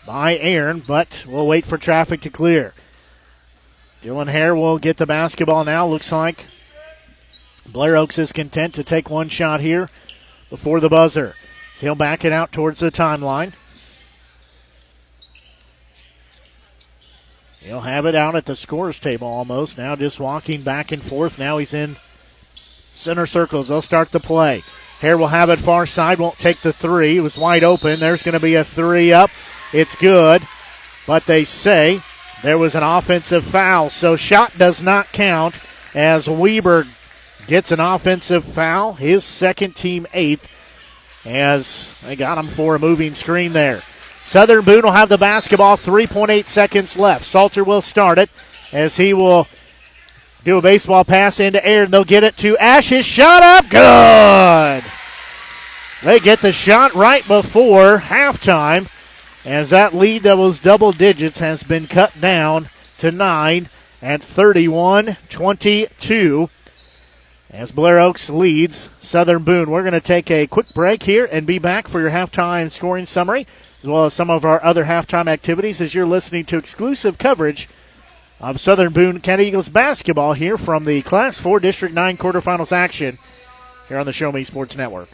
S1: by Aaron, but we'll wait for traffic to clear. Dylan Hare will get the basketball now. Looks like Blair Oaks is content to take one shot here before the buzzer. So he'll back it out towards the timeline. He'll have it out at the scorer's table almost. Now just walking back and forth. Now he's in center circles. They'll start the play. Hare will have it far side. Won't take the three. It was wide open. There's going to be a three up. It's good, but they say there was an offensive foul, so shot does not count as Weber gets an offensive foul, his second, team 8th, as they got him for a moving screen there. Southern Boone will have the basketball, 3.8 seconds left. Salter will start it as he will do a baseball pass into air, and they'll get it to Ash. His shot up, good! They get the shot right before halftime, as that lead that was double digits has been cut down to 9 at 31-22. As Blair Oaks leads Southern Boone. We're going to take a quick break here and be back for your halftime scoring summary, as well as some of our other halftime activities as you're listening to exclusive coverage of Southern Boone County Eagles basketball here from the Class 4 District 9 quarterfinals action here on the Show Me Sports Network.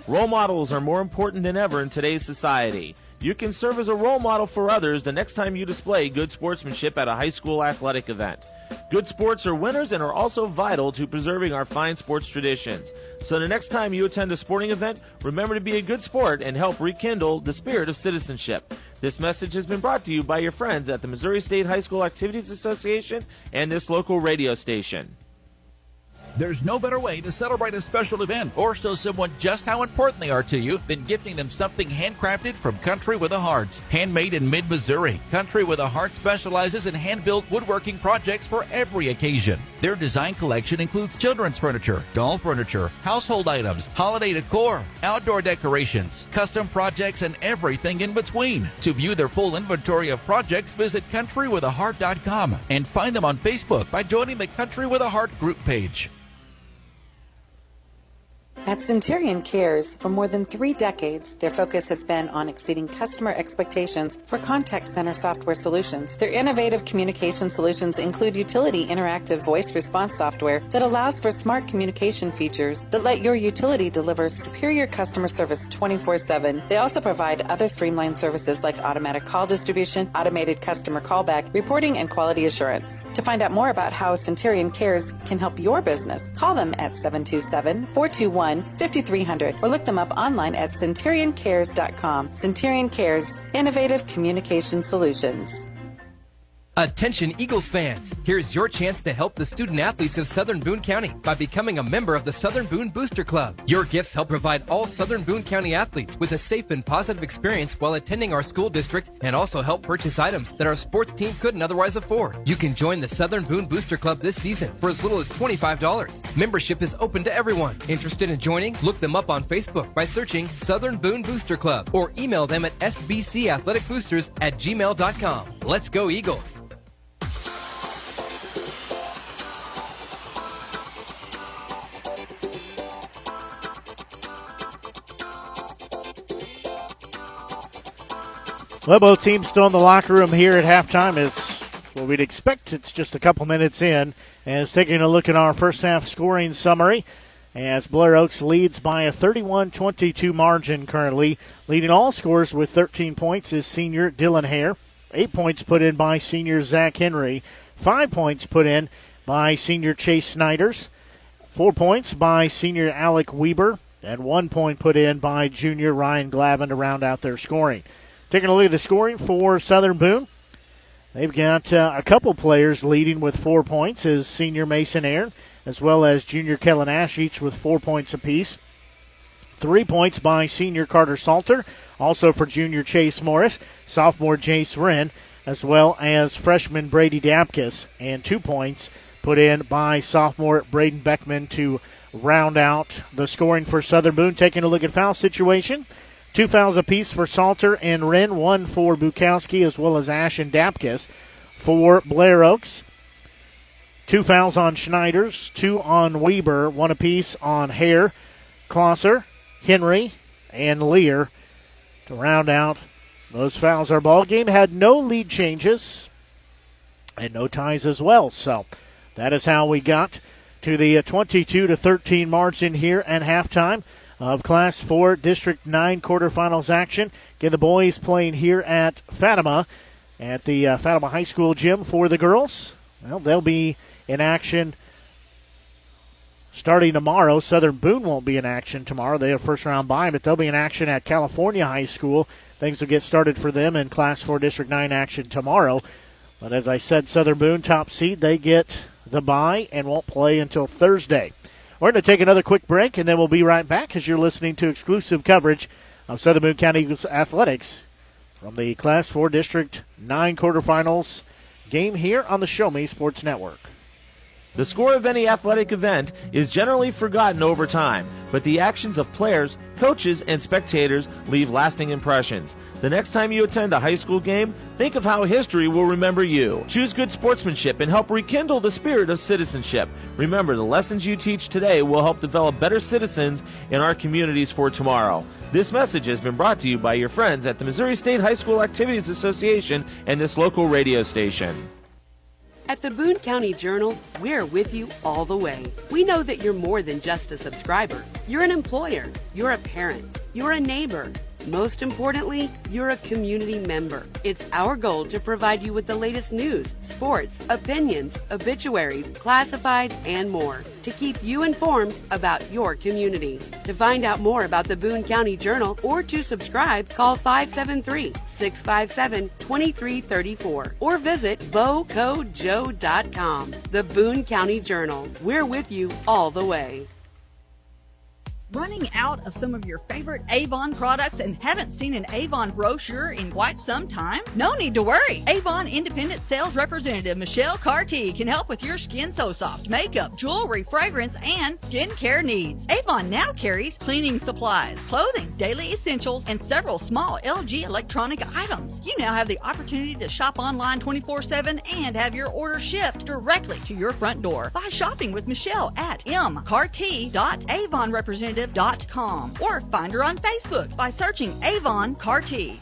S2: Role models are more important than ever in today's society. You can serve as a role model for others the next time you display good sportsmanship at a high school athletic event. Good sports are winners and are also vital to preserving our fine sports traditions. So the next time you attend a sporting event, remember to be a good sport and help rekindle the spirit of citizenship. This message has been brought to you by your friends at the Missouri State High School Activities Association and this local radio station.
S15: There's no better way to celebrate a special event or show someone just how important they are to you than gifting them something handcrafted from Country with a Heart. Handmade in mid-Missouri, Country with a Heart specializes in hand-built woodworking projects for every occasion. Their design collection includes children's furniture, doll furniture, household items, holiday decor, outdoor decorations, custom projects, and everything in between. To view their full inventory of projects, visit countrywithaheart.com and find them on Facebook by joining the Country with a Heart group page.
S16: At Centurion Cares, for more than 3 decades, their focus has been on exceeding customer expectations for contact center software solutions. Their innovative communication solutions include utility interactive voice response software that allows for smart communication features that let your utility deliver superior customer service 24/7. They also provide other streamlined services like automatic call distribution, automated customer callback, reporting, and quality assurance. To find out more about how Centurion Cares can help your business, call them at 727-421-5300 or look them up online at centurioncares.com. Centurion Cares, innovative communication solutions.
S17: Attention Eagles fans, here's your chance to help the student athletes of Southern Boone County by becoming a member of the Southern Boone Booster Club. Your gifts help provide all Southern Boone County athletes with a safe and positive experience while attending our school district, and also help purchase items that our sports team couldn't otherwise afford. You can join the Southern Boone Booster Club this season for as little as $25. Membership is open to everyone. Interested in joining? Look them up on Facebook by searching Southern Boone Booster Club or email them at sbcathleticboosters@gmail.com. Let's go Eagles!
S1: Well, both teams still in the locker room here at halftime is what we'd expect. It's just a couple minutes in. As taking a look at our first half scoring summary, as Blair Oaks leads by a 31-22 margin currently. Leading all scorers with 13 points is senior Dylan Hare. 8 points put in by senior Zach Henry. 5 points put in by senior Chase Snyders. 4 points by senior Alec Weber. And 1 point put in by junior Ryan Glavin to round out their scoring. Taking a look at the scoring for Southern Boone, they've got a couple players leading with 4 points, is senior Mason Aaron, as well as junior Kellen Ash, each with 4 points apiece. 3 points by senior Carter Salter, also for junior Chase Morris, sophomore Jace Wren, as well as freshman Brady Dapkus, and 2 points put in by sophomore Braden Beckman to round out the scoring for Southern Boone. Taking a look at foul situation. 2 fouls apiece for Salter and Wren, 1 for Bukowski, as well as Ash and Dapkus. For Blair Oaks, 2 fouls on Schneiders, 2 on Weber, 1 apiece on Hare, Klosser, Henry, and Lear to round out those fouls. Our ball game had no lead changes and no ties as well. So that is how we got to the 22-13 margin here at halftime of Class 4 District 9 quarterfinals action. Again, the boys playing here at Fatima at the Fatima High School gym. For the girls, well, they'll be in action starting tomorrow. Southern Boone won't be in action tomorrow. They have first round bye, but they'll be in action at California High School. Things will get started for them in Class 4 District 9 action tomorrow. But as I said, Southern Boone, top seed, they get the bye and won't play until Thursday. We're going to take another quick break, and then we'll be right back as you're listening to exclusive coverage of Southern Boone County Eagles athletics from the Class 4 District 9 quarterfinals game here on the Show Me Sports Network.
S2: The score of any athletic event is generally forgotten over time, but the actions of players, coaches, and spectators leave lasting impressions. The next time you attend a high school game, think of how history will remember you. Choose good sportsmanship and help rekindle the spirit of citizenship. Remember, the lessons you teach today will help develop better citizens in our communities for tomorrow. This message has been brought to you by your friends at the Missouri State High School Activities Association and this local radio station.
S18: At the Boone County Journal, we're with you all the way. We know that you're more than just a subscriber. You're an employer, you're a parent, you're a neighbor. Most importantly, you're a community member. It's our goal to provide you with the latest news, sports, opinions, obituaries, classifieds, and more to keep you informed about your community. To find out more about the Boone County Journal or to subscribe, call 573-657-2334 or visit bocojoe.com. The Boone County Journal. We're with you all the way.
S19: Running out of some of your favorite Avon products and haven't seen an Avon brochure in quite some time? No need to worry. Avon Independent Sales Representative Michelle Carty can help with your Skin So Soft makeup, jewelry, fragrance, and skincare needs. Avon now carries cleaning supplies, clothing, daily essentials, and several small LG electronic items. You now have the opportunity to shop online 24/7 and have your order shipped directly to your front door by shopping with Michelle at mcarty.avonrepresentative.com or find her on Facebook by searching Avon Carty.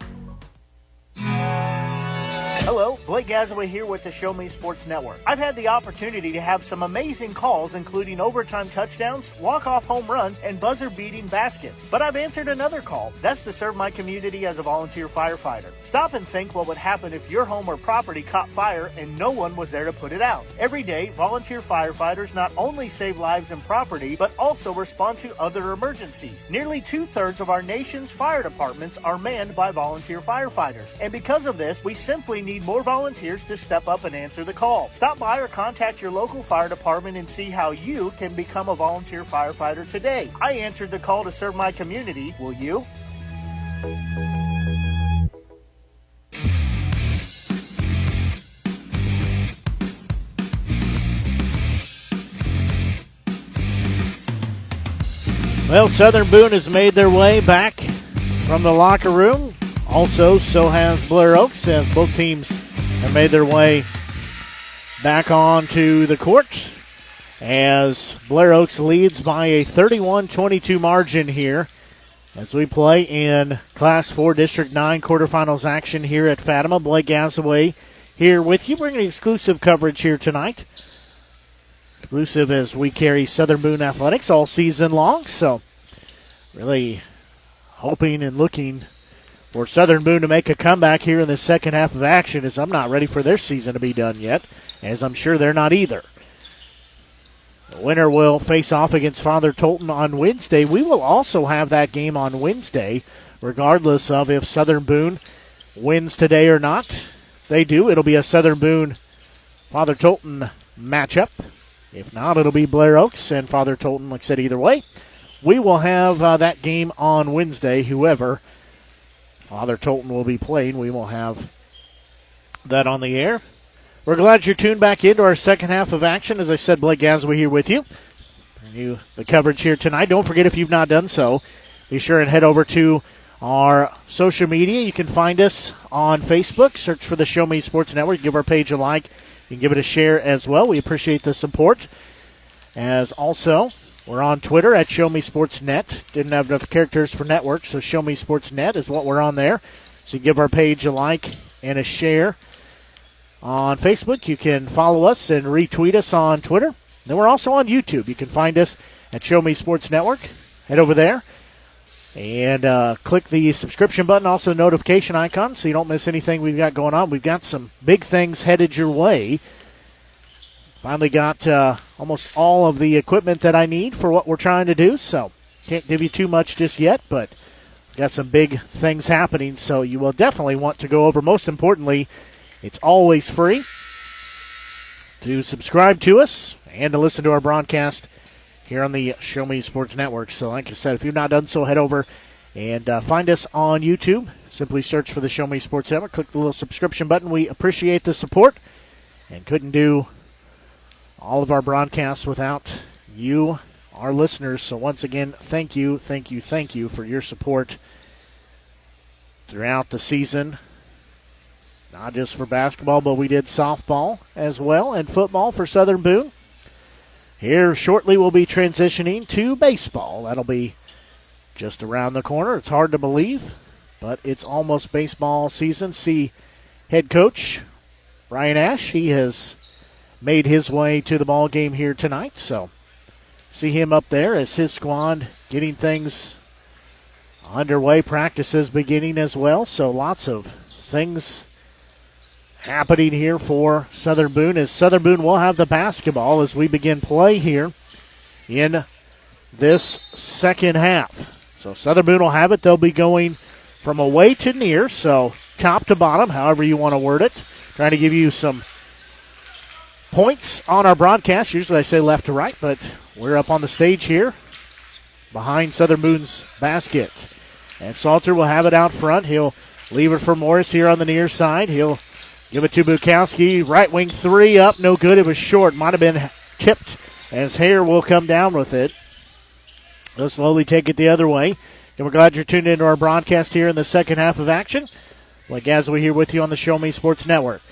S7: Hello, Blake Gazaway here with the Show Me Sports Network. I've had the opportunity to have some amazing calls, including overtime touchdowns, walk-off home runs, and buzzer-beating baskets. But I've answered another call. That's to serve my community as a volunteer firefighter. Stop and think what would happen if your home or property caught fire and no one was there to put it out. Every day, volunteer firefighters not only save lives and property, but also respond to other emergencies. Nearly 2/3 of our nation's fire departments are manned by volunteer firefighters. And because of this, we simply need more volunteers to step up and answer the call. Stop by or contact your local fire department and see how you can become a volunteer firefighter today. I answered the call to serve my community. Will you?
S1: Well, Southern Boone has made their way back from the locker room. Also, so has Blair Oaks, as both teams have made their way back onto the court, as Blair Oaks leads by a 31-22 margin here as we play in Class 4 District 9 quarterfinals action here at Fatima. Blake Gazaway here with you, bringing exclusive coverage here tonight. Exclusive as we carry Southern Boone Athletics all season long, so really hoping and looking for Southern Boone to make a comeback here in the second half of action, as I'm not ready for their season to be done yet, as I'm sure they're not either. The winner will face off against Father Tolton on Wednesday. We will also have that game on Wednesday, regardless of if Southern Boone wins today or not. They do. It'll be a Southern Boone Father Tolton matchup. If not, it'll be Blair Oaks and Father Tolton. Like I said, either way, we will have that game on Wednesday. Whoever Father Tolton will be playing, we will have that on the air. We're glad you're tuned back into our second half of action. As I said, Blake Gazaway here with you. Bring you the coverage here tonight. Don't forget, if you've not done so, be sure and head over to our social media. You can find us on Facebook. Search for the Show Me Sports Network. Give our page a like. You can give it a share as well. We appreciate the support. As also, we're on Twitter at Show Me Sports Net. Didn't have enough characters for network, so Show Me Sports Net is what we're on there. So you give our page a like and a share. On Facebook, you can follow us and retweet us on Twitter. Then we're also on YouTube. You can find us at Show Me Sports Network. Head over there and click the subscription button, also notification icon, so you don't miss anything we've got going on. We've got some big things headed your way. Finally got almost all of the equipment that I need for what we're trying to do, so can't give you too much just yet, but got some big things happening, so you will definitely want to go over. Most importantly, it's always free to subscribe to us and to listen to our broadcast here on the Show Me Sports Network. So like I said, if you've not done so, head over and find us on YouTube, Simply search for the Show Me Sports Network. Click the little subscription button. We appreciate the support and couldn't do all of our broadcasts without you, our listeners. So once again, thank you for your support throughout the season. Not just for basketball, but we did softball as well and football for Southern Boone. Here shortly we'll be transitioning to baseball. That'll be just around the corner. It's hard to believe, but it's almost baseball season. See head coach Brian Ash. He has made his way to the ball game here tonight, so see him up there as his squad getting things underway. Practices beginning as well, so lots of things happening here for Southern Boone, as Southern Boone will have the basketball as we begin play here in this second half. So Southern Boone will have it. They'll be going from away to near, so top to bottom, however you want to word it. Trying to give you some points on our broadcast. Usually I say left to right, but we're up on the stage here behind Southern Boone's basket. And Salter will have it out front. He'll leave it for Morris here on the near side. He'll give it to Bukowski. Right wing three up. No good. It was short. Might have been tipped as Hare will come down with it. They'll slowly take it the other way. And we're glad you're tuned into our broadcast here in the second half of action. Like Gasly here with you on the Show Me Sports Network.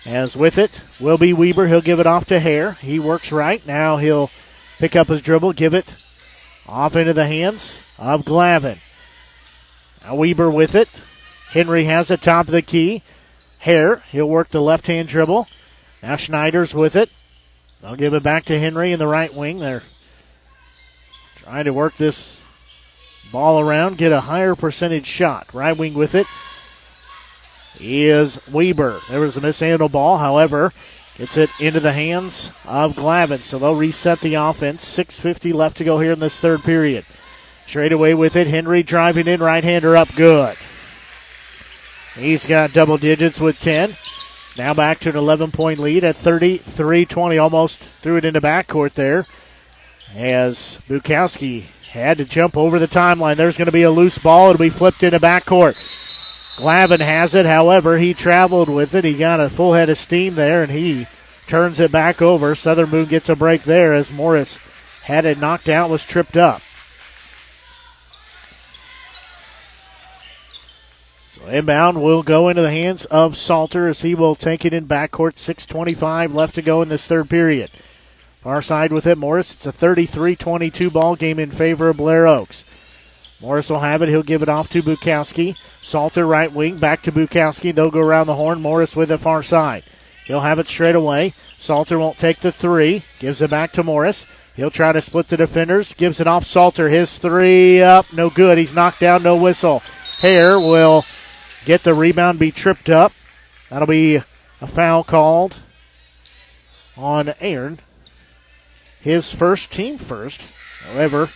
S1: As with it will be Weber. He'll give it off to Hare. He works right. Now he'll pick up his dribble, give it off into the hands of Glavin. Now Weber with it. Henry has it top of the key. Hare, he'll work the left-hand dribble. Now Schneider's with it. They'll give it back to Henry in the right wing. They're trying to work this ball around, get a higher percentage shot. Right wing with it is Weber. There was a mishandled ball, however, gets it into the hands of Glavin. So they'll reset the offense. 6:50 left to go here in this third period. Straight away with it. Henry driving in, right-hander up good. He's got double digits with 10. It's now back to an 11-point lead at 33-20. Almost threw it into backcourt there as Bukowski had to jump over the timeline. There's going to be a loose ball. It'll be flipped into backcourt. Glavin has it. However, he traveled with it. He got a full head of steam there, and he turns it back over. Southern Boone gets a break there as Morris had it knocked out, was tripped up. So inbound will go into the hands of Salter as he will take it in backcourt. 6:25 left to go in this third period. Far side with it, Morris. It's a 33-22 ball game in favor of Blair Oaks. Morris will have it. He'll give it off to Bukowski. Salter right wing, back to Bukowski. They'll go around the horn. Morris with it far side. He'll have it straight away. Salter won't take the three. Gives it back to Morris. He'll try to split the defenders. Gives it off Salter. His three up. No good. He's knocked down. No whistle. Hare will get the rebound, be tripped up. That'll be a foul called on Aaron. His first, team first. However,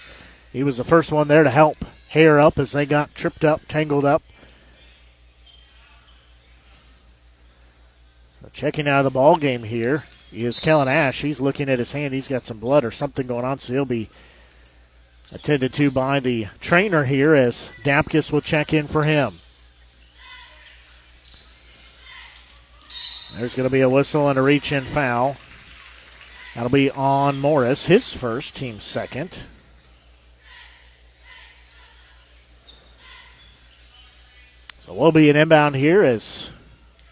S1: he was the first one there to help Hare up as they got tripped up, tangled up. So checking out of the ball game here is Kellen Ash. He's looking at his hand. He's got some blood or something going on, so he'll be attended to by the trainer here as Dapkus will check in for him. There's going to be a whistle and a reach-in foul. That'll be on Morris, his first, team second. So we'll be an inbound here as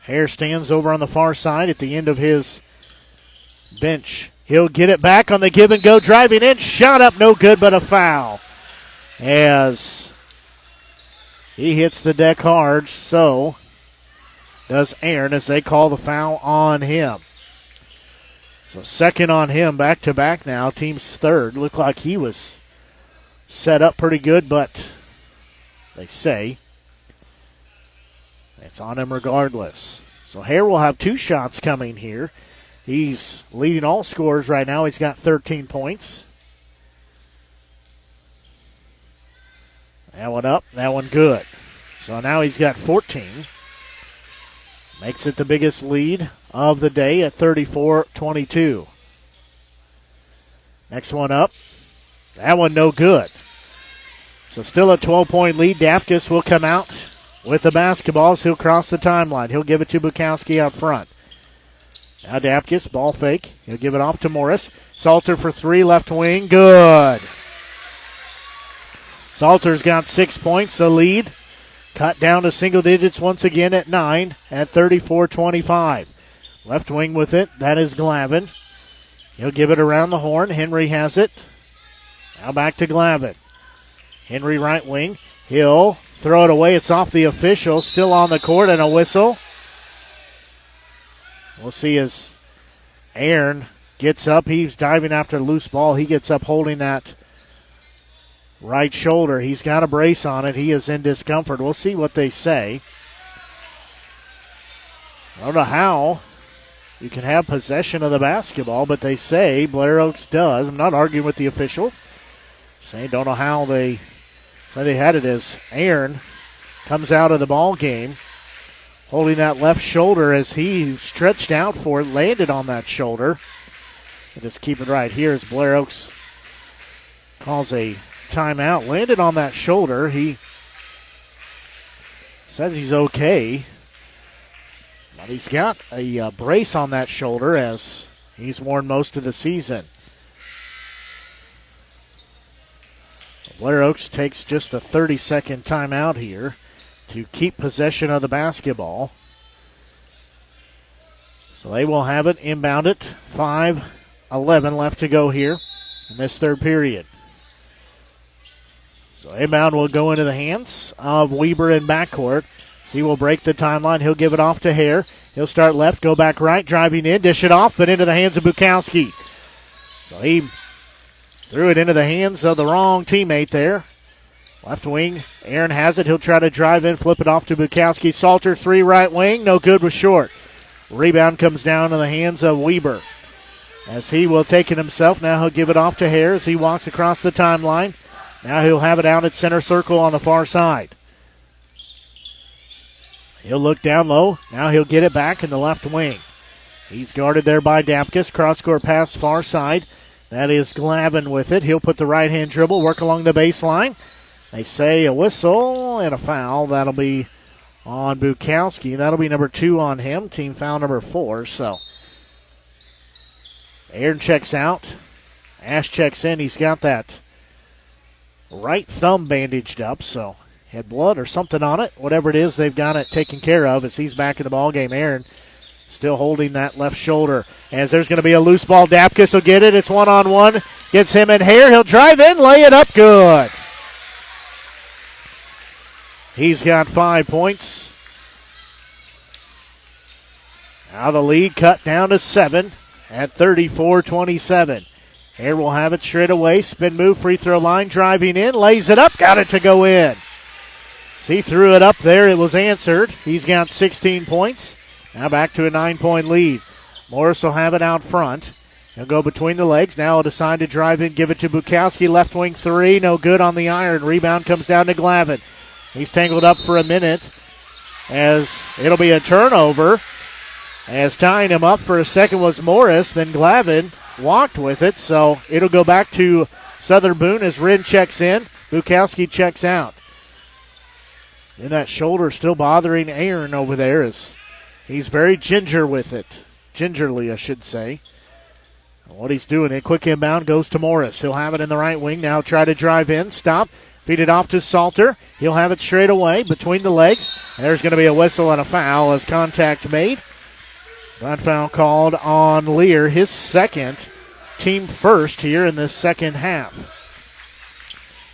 S1: Hare stands over on the far side at the end of his bench. He'll get it back on the give and go, driving in, shot up, no good, but a foul. As he hits the deck hard, so does Aaron as they call the foul on him. So second on him, back-to-back now. Team's third. Looked like he was set up pretty good, but they say it's on him regardless. So Hare will have two shots coming here. He's leading all scorers right now. He's got 13 points. That one up, that one good. So now he's got 14. Makes it the biggest lead of the day at 34-22. Next one up. That one no good. So still a 12-point lead. Dapkus will come out with the basketballs. He'll cross the timeline. He'll give it to Bukowski out front. Now Dapkus, ball fake. He'll give it off to Morris. Salter for three, left wing. Good. Salter's got 6 points. The lead cut down to single digits once again at 9 at 34-25. Left wing with it. That is Glavin. He'll give it around the horn. Henry has it. Now back to Glavin. Henry right wing. He'll throw it away. It's off the official. Still on the court and a whistle. We'll see as Aaron gets up. He's diving after the loose ball. He gets up holding that right shoulder. He's got a brace on it. He is in discomfort. We'll see what they say. I don't know how you can have possession of the basketball, but they say Blair Oaks does. I'm not arguing with the official. Saying don't know how they say they had it as Aaron comes out of the ball game holding that left shoulder as he stretched out for it, landed on that shoulder. And just keep it right here as Blair Oaks calls a timeout. Landed on that shoulder. He says he's okay. But he's got a brace on that shoulder as he's worn most of the season. Blair Oaks takes just a 30-second timeout here to keep possession of the basketball. So they will have it, inbound it. 5:11 left to go here in this third period. So inbound will go into the hands of Weber in backcourt. So he will break the timeline. He'll give it off to Hare. He'll start left, go back right, driving in, dish it off, but into the hands of Bukowski. So he threw it into the hands of the wrong teammate there. Left wing, Aaron has it. He'll try to drive in, flip it off to Bukowski. Salter, three right wing, no good, was short. Rebound comes down to the hands of Weber. As he will take it himself, now he'll give it off to Hare as he walks across the timeline. Now he'll have it out at center circle on the far side. He'll look down low. Now he'll get it back in the left wing. He's guarded there by Dapkus. Cross-court pass far side. That is Glavin with it. He'll put the right-hand dribble, work along the baseline. They say a whistle and a foul. That'll be on Bukowski. That'll be number 2 on him. Team foul number 4. So Aaron checks out. Ash checks in. He's got that right thumb bandaged up, so had blood or something on it. Whatever it is, they've got it taken care of as he's back in the ballgame. Aaron still holding that left shoulder. As there's going to be a loose ball. Dapkus will get it. It's one-on-one. Gets him in Hare. He'll drive in, lay it up good. He's got 5 points. Now the lead cut down to 7 at 34-27. Hare will have it straight away. Spin move, free throw line, driving in, lays it up, got it to go in. He threw it up there. It was answered. He's got 16 points. Now back to a 9-point lead. Morris will have it out front. He'll go between the legs. Now he'll decide to drive in, give it to Bukowski. Left wing three, no good on the iron. Rebound comes down to Glavin. He's tangled up for a minute as it'll be a turnover. As tying him up for a second was Morris. Then Glavin walked with it. So it'll go back to Southern Boone as Wren checks in. Bukowski checks out. And that shoulder still bothering Aaron over there as he's very ginger with it. Gingerly, I should say. What he's doing, a quick inbound goes to Morris. He'll have it in the right wing. Now try to drive in. Stop. Feed it off to Salter. He'll have it straight away between the legs. And there's going to be a whistle and a foul as contact made. That foul called on Lear, his second, team first here in this second half.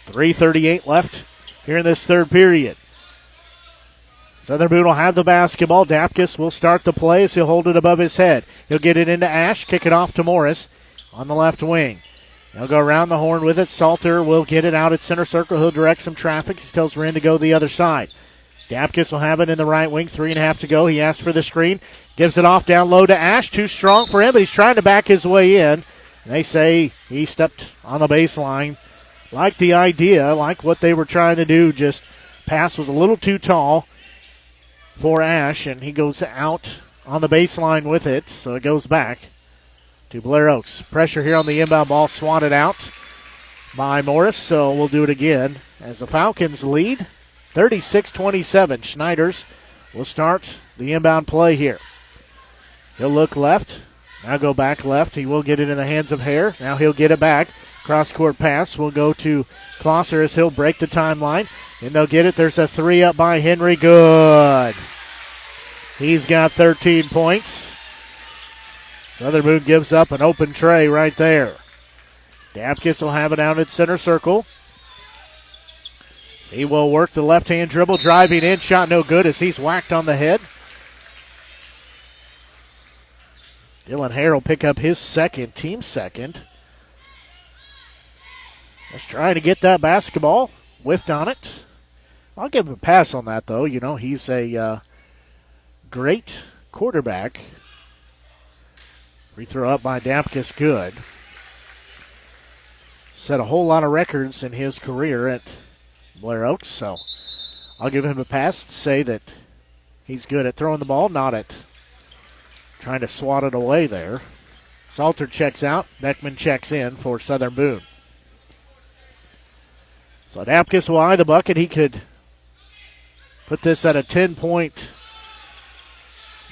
S1: 3:38 left here in this third period. Southern Boone will have the basketball. Dapkus will start the play as he'll hold it above his head. He'll get it into Ash, kick it off to Morris on the left wing. He'll go around the horn with it. Salter will get it out at center circle. He'll direct some traffic. He tells Wren to go the other side. Dapkus will have it in the right wing. 3.5 to go. He asks for the screen. Gives it off down low to Ash. Too strong for him, but he's trying to back his way in. And they say he stepped on the baseline. Like the idea, like what they were trying to do. Just pass was a little too tall for Ash, and he goes out on the baseline with it, so it goes back to Blair Oaks. Pressure here on the inbound ball, swatted out by Morris, so we'll do it again as the Falcons lead 36-27. Schneiders will start the inbound play here. He'll look left. Now go back left. He will get it in the hands of Hare. Now he'll get it back. Cross-court pass will go to Klosser as he'll break the timeline. And they'll get it. There's a three up by Henry. Good. He's got 13 points. Southern Boone gives up an open tray right there. Dapkus will have it out at center circle. He will work the left-hand dribble, driving in. Shot no good as he's whacked on the head. Dylan Hare will pick up his second, team second. Let's try to get that basketball. Whiffed on it. I'll give him a pass on that, though. You know, he's a great quarterback. Free throw up by Dapkus, good. Set a whole lot of records in his career at Blair Oaks, so I'll give him a pass to say that he's good at throwing the ball, not at trying to swat it away there. Salter checks out. Beckman checks in for Southern Boone. So Dapkus will eye the bucket. He could put this at a 10-point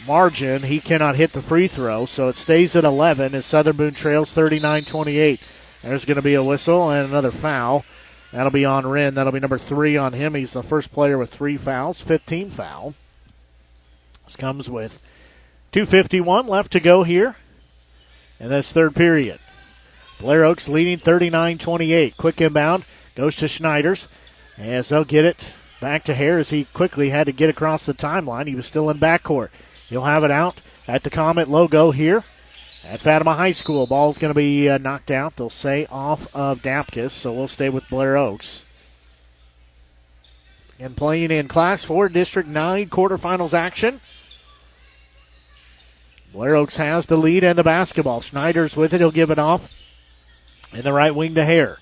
S1: margin. He cannot hit the free throw, so it stays at 11 as Southern Boone trails 39-28. There's going to be a whistle and another foul. That'll be on Wren. That'll be number 3 on him. He's the first player with 3 fouls, 15 foul. This comes with 2:51 left to go here in this third period. Blair Oaks leading 39-28. Quick inbound goes to Schneiders as they'll get it back to Hare as he quickly had to get across the timeline. He was still in backcourt. He'll have it out at the Comet logo here at Fatima High School. Ball's going to be knocked out. They'll say off of Dapkus, so we'll stay with Blair Oaks. And playing in Class 4 District 9 quarterfinals action. Blair Oaks has the lead and the basketball. Schneiders with it. He'll give it off in the right wing to Hare.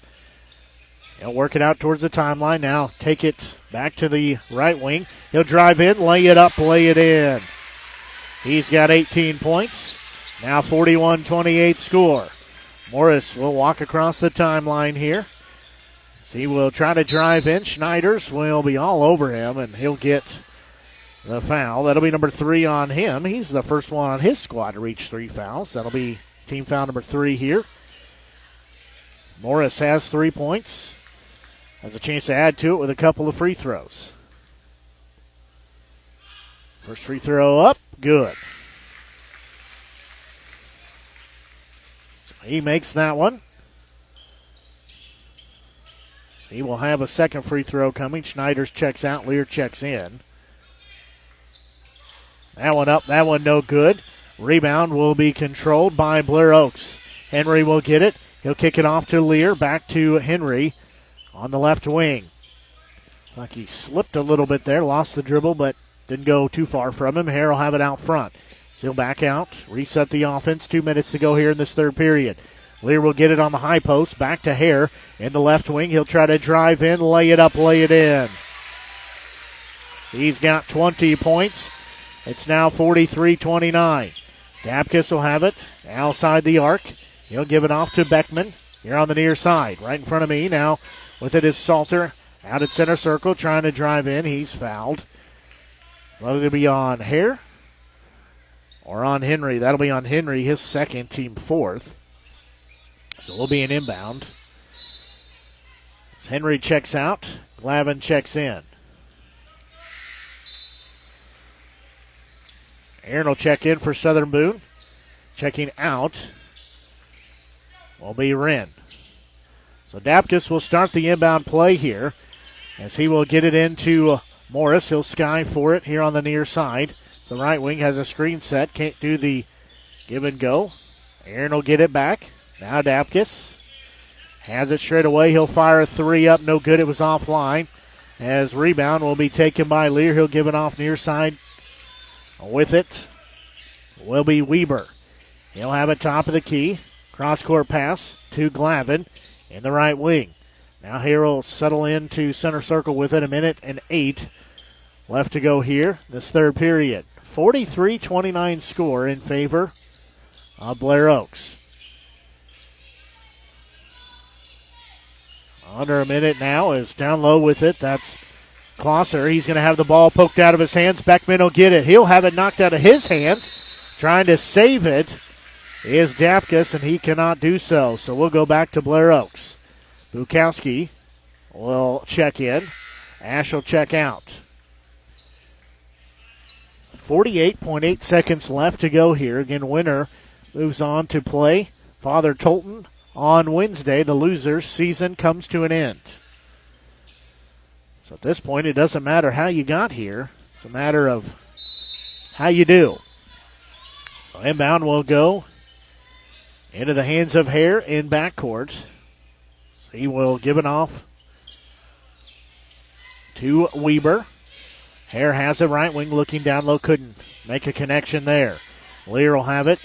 S1: He'll work it out towards the timeline. Now take it back to the right wing. He'll drive in, lay it up, lay it in. He's got 18 points. Now 41-28 score. Morris will walk across the timeline here. So he will try to drive in. Schneiders will be all over him, and he'll get the foul. That'll be number 3 on him. He's the first one on his squad to reach 3 fouls. That'll be team foul number 3 here. Morris has 3 points. Has a chance to add to it with a couple of free throws. First free throw up, good. So he makes that one. So he will have a second free throw coming. Schneiders checks out, Lear checks in. That one up, that one no good. Rebound will be controlled by Blair Oaks. Henry will get it. He'll kick it off to Lear, back to Henry on the left wing. Like he slipped a little bit there, lost the dribble, but didn't go too far from him. Hare will have it out front. So he'll back out, reset the offense. 2 minutes to go here in this third period. Lear will get it on the high post, back to Hare in the left wing. He'll try to drive in, lay it up, lay it in. He's got 20 points. It's now 43-29. Dapkus will have it outside the arc. He'll give it off to Beckman here on the near side, right in front of me. Now with it is Salter out at center circle, trying to drive in. He's fouled. Whether it'll be on Hare or on Henry. That'll be on Henry, his second, team 4th. So it'll be an inbound. As Henry checks out, Glavin checks in. Aaron will check in for Southern Boone. Checking out will be Wren. So Dapkus will start the inbound play here as he will get it into Morris. He'll sky for it here on the near side. The right wing has a screen set. Can't do the give and go. Aaron will get it back. Now Dapkus has it straight away. He'll fire a 3 up. No good. It was offline. As rebound will be taken by Lear. He'll give it off near side. With it will be Weber. He'll have it top of the key. Cross-court pass to Glavin in the right wing. Now here will settle into center circle with it. 1:08 left to go here, this third period. 43-29 score in favor of Blair Oaks. Under a minute now is down low with it. That's Klosser, he's going to have the ball poked out of his hands. Beckman will get it. He'll have it knocked out of his hands. Trying to save it is Dapkus, and he cannot do so. So we'll go back to Blair Oaks. Bukowski will check in. Ash will check out. 48.8 seconds left to go here. Again, winner moves on to play Father Tolton on Wednesday. The loser's season comes to an end. So at this point, it doesn't matter how you got here. It's a matter of how you do. So inbound will go into the hands of Hare in backcourt. So he will give it off to Weber. Hare has it right wing, looking down low, couldn't make a connection there. Lear will have it.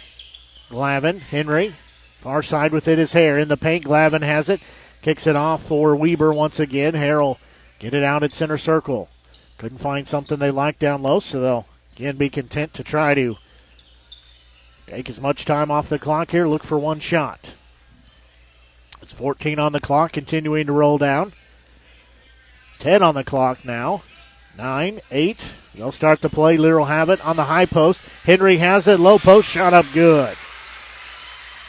S1: Glavin, Henry, far side with it is Hare in the paint. Glavin has it, kicks it off for Weber once again. Hare will get it out at center circle. Couldn't find something they like down low, so they'll again be content to try to take as much time off the clock here. Look for one shot. It's 14 on the clock, continuing to roll down. 10 on the clock now. 9, 8. They'll start the play. Lear will have it on the high post. Henry has it. Low post shot up good.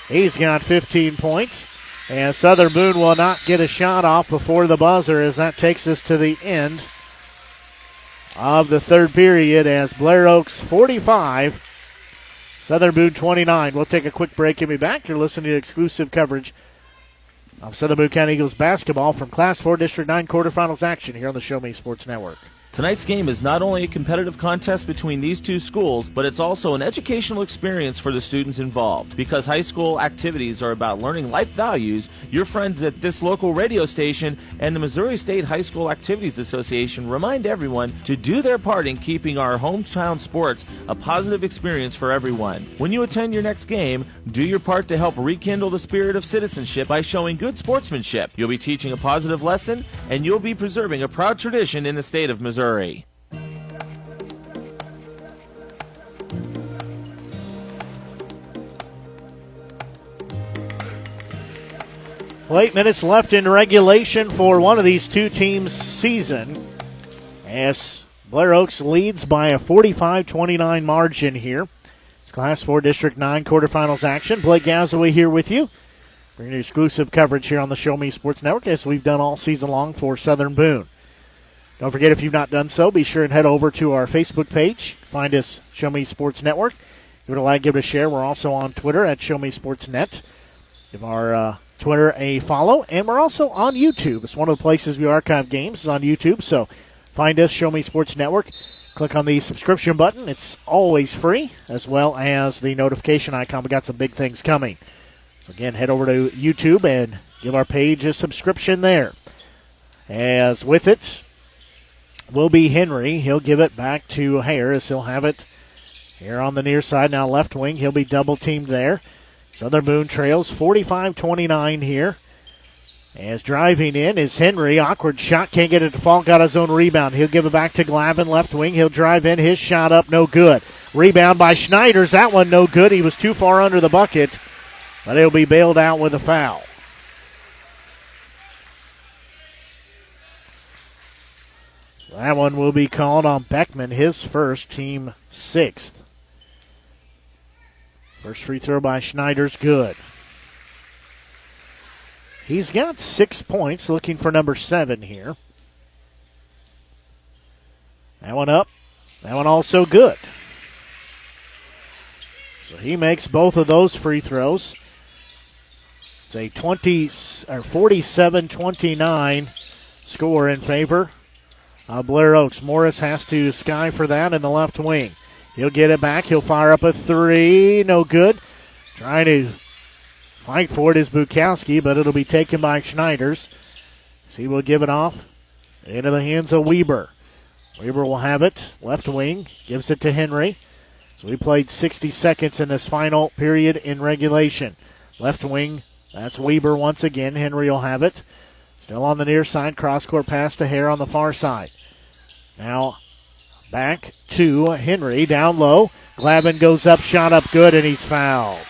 S1: He's got 15 points. And Southern Boone will not get a shot off before the buzzer, as that takes us to the end of the third period, as Blair Oaks 45, Southern Boone 29. We'll take a quick break and be back. You're listening to exclusive coverage of Southern Boone County Eagles basketball from Class 4 District 9 quarterfinals action here on the Show Me Sports Network.
S2: Tonight's game is not only a competitive contest between these two schools, but it's also an educational experience for the students involved. Because high school activities are about learning life values, your friends at this local radio station and the Missouri State High School Activities Association remind everyone to do their part in keeping our hometown sports a positive experience for everyone. When you attend your next game, do your part to help rekindle the spirit of citizenship by showing good sportsmanship. You'll be teaching a positive lesson, and you'll be preserving a proud tradition in the state of Missouri. Well,
S1: 8 minutes left in regulation for one of these two teams' season, as Blair Oaks leads by a 45-29 margin here. It's Class 4 District 9 quarterfinals action. Blake Gazaway here with you, bringing you exclusive coverage here on the Show Me Sports Network, as we've done all season long for Southern Boone. Don't forget, if you've not done so, be sure and head over to our Facebook page. Find us, Show Me Sports Network. Give it a like, give it a share. We're also on Twitter at Show Me Sports Net. Give our Twitter a follow. And we're also on YouTube. It's one of the places we archive games is on YouTube. So find us, Show Me Sports Network. Click on the subscription button. It's always free, as well as the notification icon. We got some big things coming. So again, head over to YouTube and give our page a subscription there. As with it will be Henry. He'll give it back to Harris. He'll have it here on the near side. Now left wing. He'll be double teamed there. Southern Boone trails 45-29 here. As driving in is Henry. Awkward shot. Can't get it to fall. Got his own rebound. He'll give it back to Glavin. Left wing. He'll drive in. His shot up. No good. Rebound by Schneiders. That one no good. He was too far under the bucket. But he'll be bailed out with a foul. That one will be called on Beckman, his first, team 6th. First free throw by Schneider's good. He's got 6 points, looking for number 7 here. That one up. That one also good. So he makes both of those free throws. It's a 47-29 score in favor Blair Oaks. Morris has to sky for that in the left wing. He'll get it back. He'll fire up a 3. No good. Trying to fight for it is Bukowski, but it'll be taken by Schneiders. So he will give it off into the hands of Weber. Weber will have it. Left wing. Gives it to Henry. So we played 60 seconds in this final period in regulation. Left wing. That's Weber once again. Henry will have it. Still on the near side. Cross-court pass to Hare on the far side. Now back to Henry. Down low. Glavin goes up. Shot up good, and he's fouled.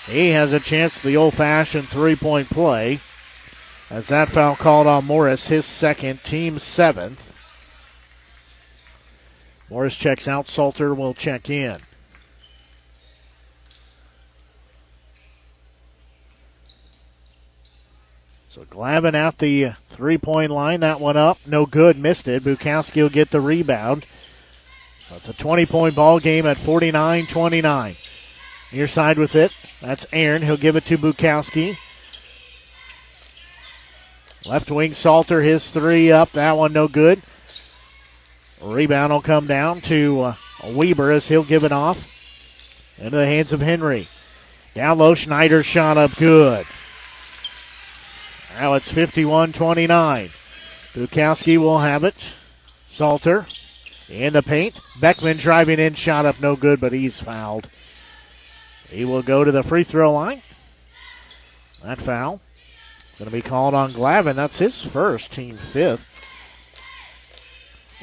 S1: He has a chance for the old-fashioned three-point play. as that foul called on Morris, his second, team 7th. Morris checks out. Salter will check in. So Glavin at the three-point line. That one up. No good. Missed it. Bukowski will get the rebound. So it's a 20-point ball game at 49-29. Near side with it. That's Aaron. He'll give it to Bukowski. Left wing Salter, his three up. That one no good. Rebound will come down to Weber as he'll give it off into the hands of Henry. Down low, Schneider's shot up good. Now it's 51-29. Bukowski will have it. Salter in the paint. Beckman driving in, shot up no good, but he's fouled. He will go to the free throw line. That foul is going to be called on Glavin. That's his first, team 5th.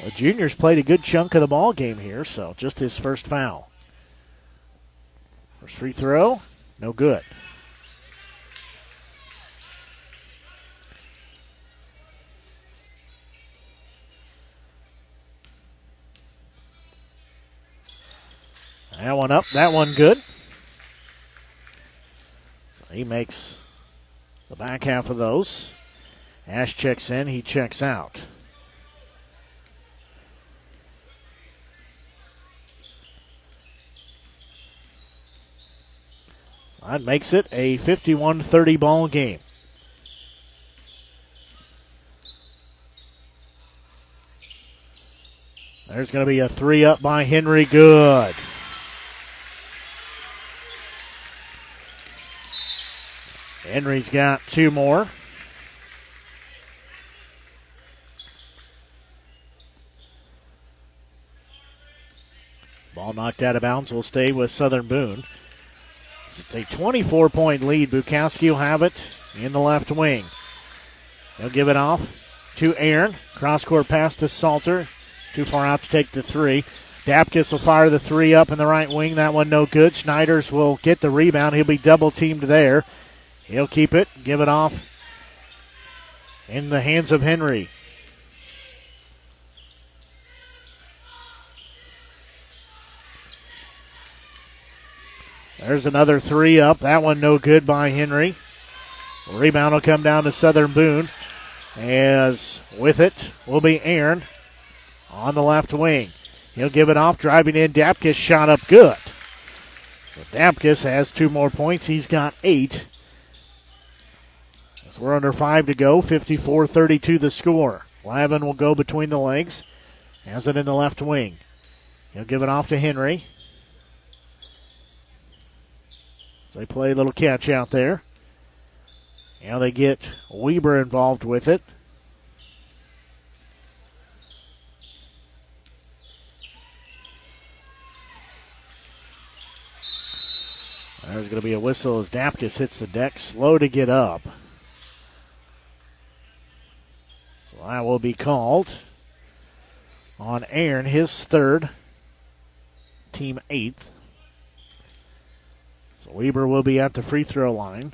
S1: The juniors played a good chunk of the ball game here, so just his first foul. First free throw, no good. That one up, that one good. He makes the back half of those. Ash checks in, he checks out. That makes it a 51-30 ball game. There's going to be a three up by Henry. Good. Henry's got two more. Ball knocked out of bounds. Will stay with Southern Boone. It's a 24-point lead. Bukowski will have it in the left wing. He'll give it off to Aaron. Cross-court pass to Salter. Too far out to take the three. Dapkus will fire the three up in the right wing. That one no good. Schneiders will get the rebound. He'll be double-teamed there. He'll keep it, give it off in the hands of Henry. There's another three up. That one no good by Henry. Rebound will come down to Southern Boone. As with it will be Aaron on the left wing. He'll give it off, driving in. Dapkus shot up good. So Dapkus has two more points. He's got 8. As we're under 5 to go, 54-32 the score. Glavin will go between the legs. Has it in the left wing. He'll give it off to Henry. So they play a little catch out there. Now they get Weber involved with it. There's going to be a whistle as Dapkus hits the deck, slow to get up. So that will be called on Aaron, his third, team 8th. So Weber will be at the free throw line.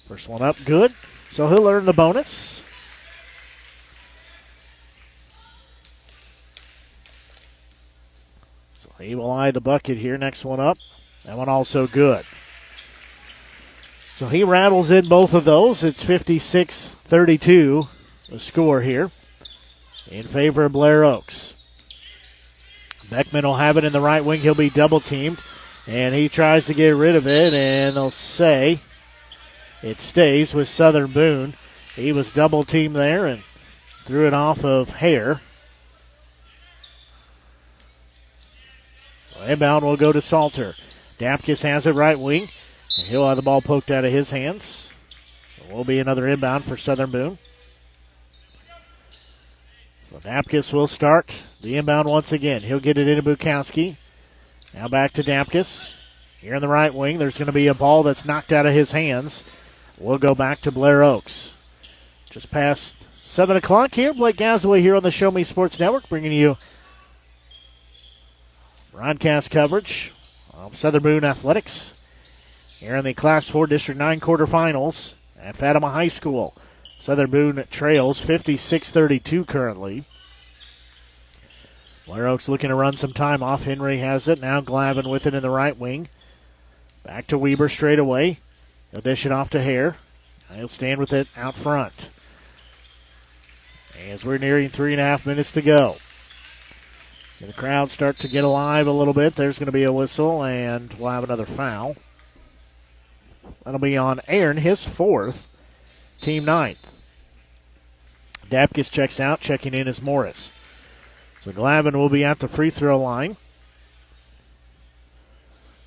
S1: First one up, good. So he'll earn the bonus. So he will eye the bucket here. Next one up. That one also good. So he rattles in both of those. It's 56-32, the score here, in favor of Blair Oaks. Beckman will have it in the right wing. He'll be double-teamed, and he tries to get rid of it, and they'll say it stays with Southern Boone. He was double-teamed there and threw it off of Hare. So inbound will go to Salter. Dapkus has it right wing. And he'll have the ball poked out of his hands. There will be another inbound for Southern Boone. So Dapkus will start the inbound once again. He'll get it into Bukowski. Now back to Dapkus. Here in the right wing, there's going to be a ball that's knocked out of his hands. We'll go back to Blair Oaks. Just past 7 o'clock here. Blake Gasaway here on the Show Me Sports Network, bringing you broadcast coverage of Southern Boone Athletics here in the Class 4 District 9 quarterfinals at Fatima High School. Southern Boone trails 56-32 currently. Blair Oaks looking to run some time off. Henry has it. Now Glavin with it in the right wing. Back to Weber straight away. He'll dish it off to Hare. He'll stand with it out front. As we're nearing 3.5 minutes to go. The crowd start to get alive a little bit. There's going to be a whistle, and we'll have another foul. That'll be on Aaron, his 4th, team 9th. Dapkus checks out. Checking in is Morris. So Glavin will be at the free throw line.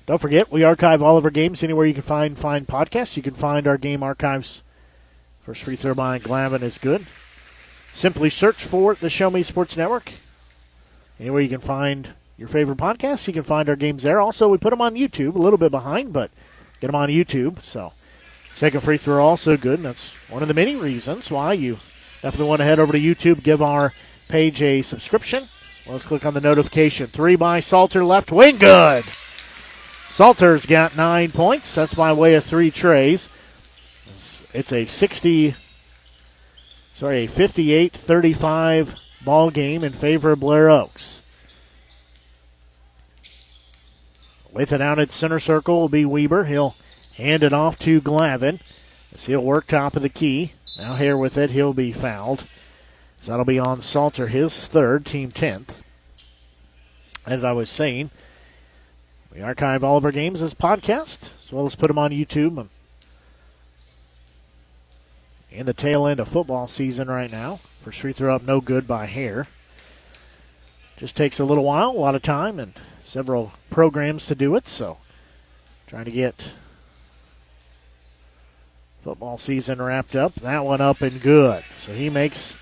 S1: Don't forget, we archive all of our games anywhere you can find podcasts. You can find our game archives. First free throw by Glavin is good. Simply search for the Show Me Sports Network. Anywhere you can find your favorite podcasts, you can find our games there. Also, we put them on YouTube, a little bit behind, but get them on YouTube. So, second free throw also good, and that's one of the many reasons why you definitely want to head over to YouTube, give our page a subscription. So let's click on the notification. 3 by Salter, left wing, good. Salter's got 9 points. That's by way of 3 trays. It's a 58-35 ball game in favor of Blair Oaks. With it out at center circle will be Weber. He'll hand it off to Glavin as he'll work top of the key. Now Hare with it. He'll be fouled. So that'll be on Salter, his 3rd, team 10th. As I was saying, we archive all of our games as podcasts, as well as put them on YouTube. In the tail end of football season right now. First free throw up, no good by Hare. Just takes a little while, a lot of time, and several programs to do it. So trying to get football season wrapped up. That one up and good. So he makes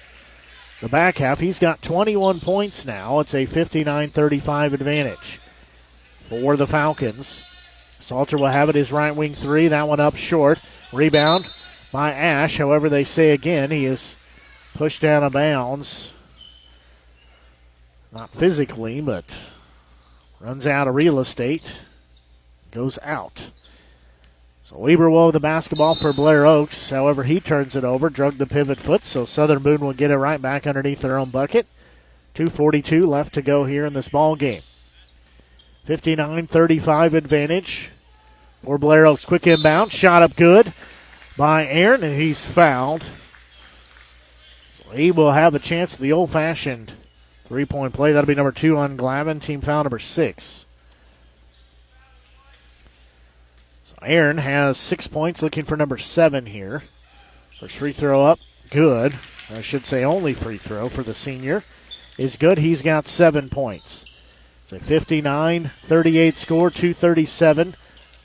S1: the back half. He's got 21 points now. It's a 59-35 advantage for the Falcons. Salter will have it, his right wing 3. That one up short. Rebound by Ash. However, they say again, he is pushed out of bounds. Not physically, but runs out of real estate. Goes out. So Weber will have the basketball for Blair Oaks. However, he turns it over, drug the pivot foot, so Southern Boone will get it right back underneath their own bucket. 2:42 left to go here in this ball game. 59-35 advantage for Blair Oaks. Quick inbound, shot up good by Aaron, and he's fouled. So he will have a chance at the old-fashioned three-point play. That'll be number 2 on Glavin, team foul number 6. So Aaron has 6 points, looking for number 7 here. First free throw up, good. I should say only free throw for the senior is good. He's got 7 points. It's a 59-38 score, 2:37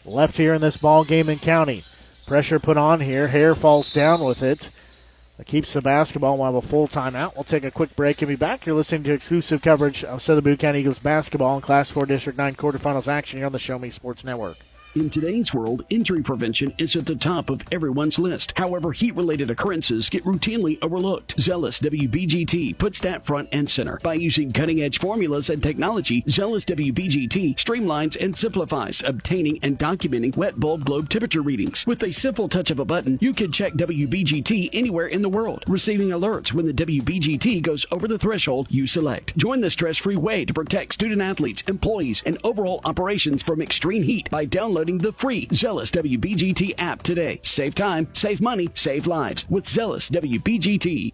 S1: left here in this ball game and counting. Pressure put on here. Hare falls down with it. That keeps the basketball. We'll have a full timeout. We'll take a quick break and be back. You're listening to exclusive coverage of Southern Boone County Eagles basketball in Class 4 District 9 quarterfinals action here on the Show Me Sports Network.
S3: In today's world, injury prevention is at the top of everyone's list. However, heat-related occurrences get routinely overlooked. Zealous WBGT puts that front and center. By using cutting-edge formulas and technology, Zealous WBGT streamlines and simplifies obtaining and documenting wet bulb globe temperature readings. With a simple touch of a button, you can check WBGT anywhere in the world, receiving alerts when the WBGT goes over the threshold you select. Join the stress-free way to protect student-athletes, employees, and overall operations from extreme heat by downloading the free Zealous WBGT app today. Save time, save money, save lives with Zealous WBGT.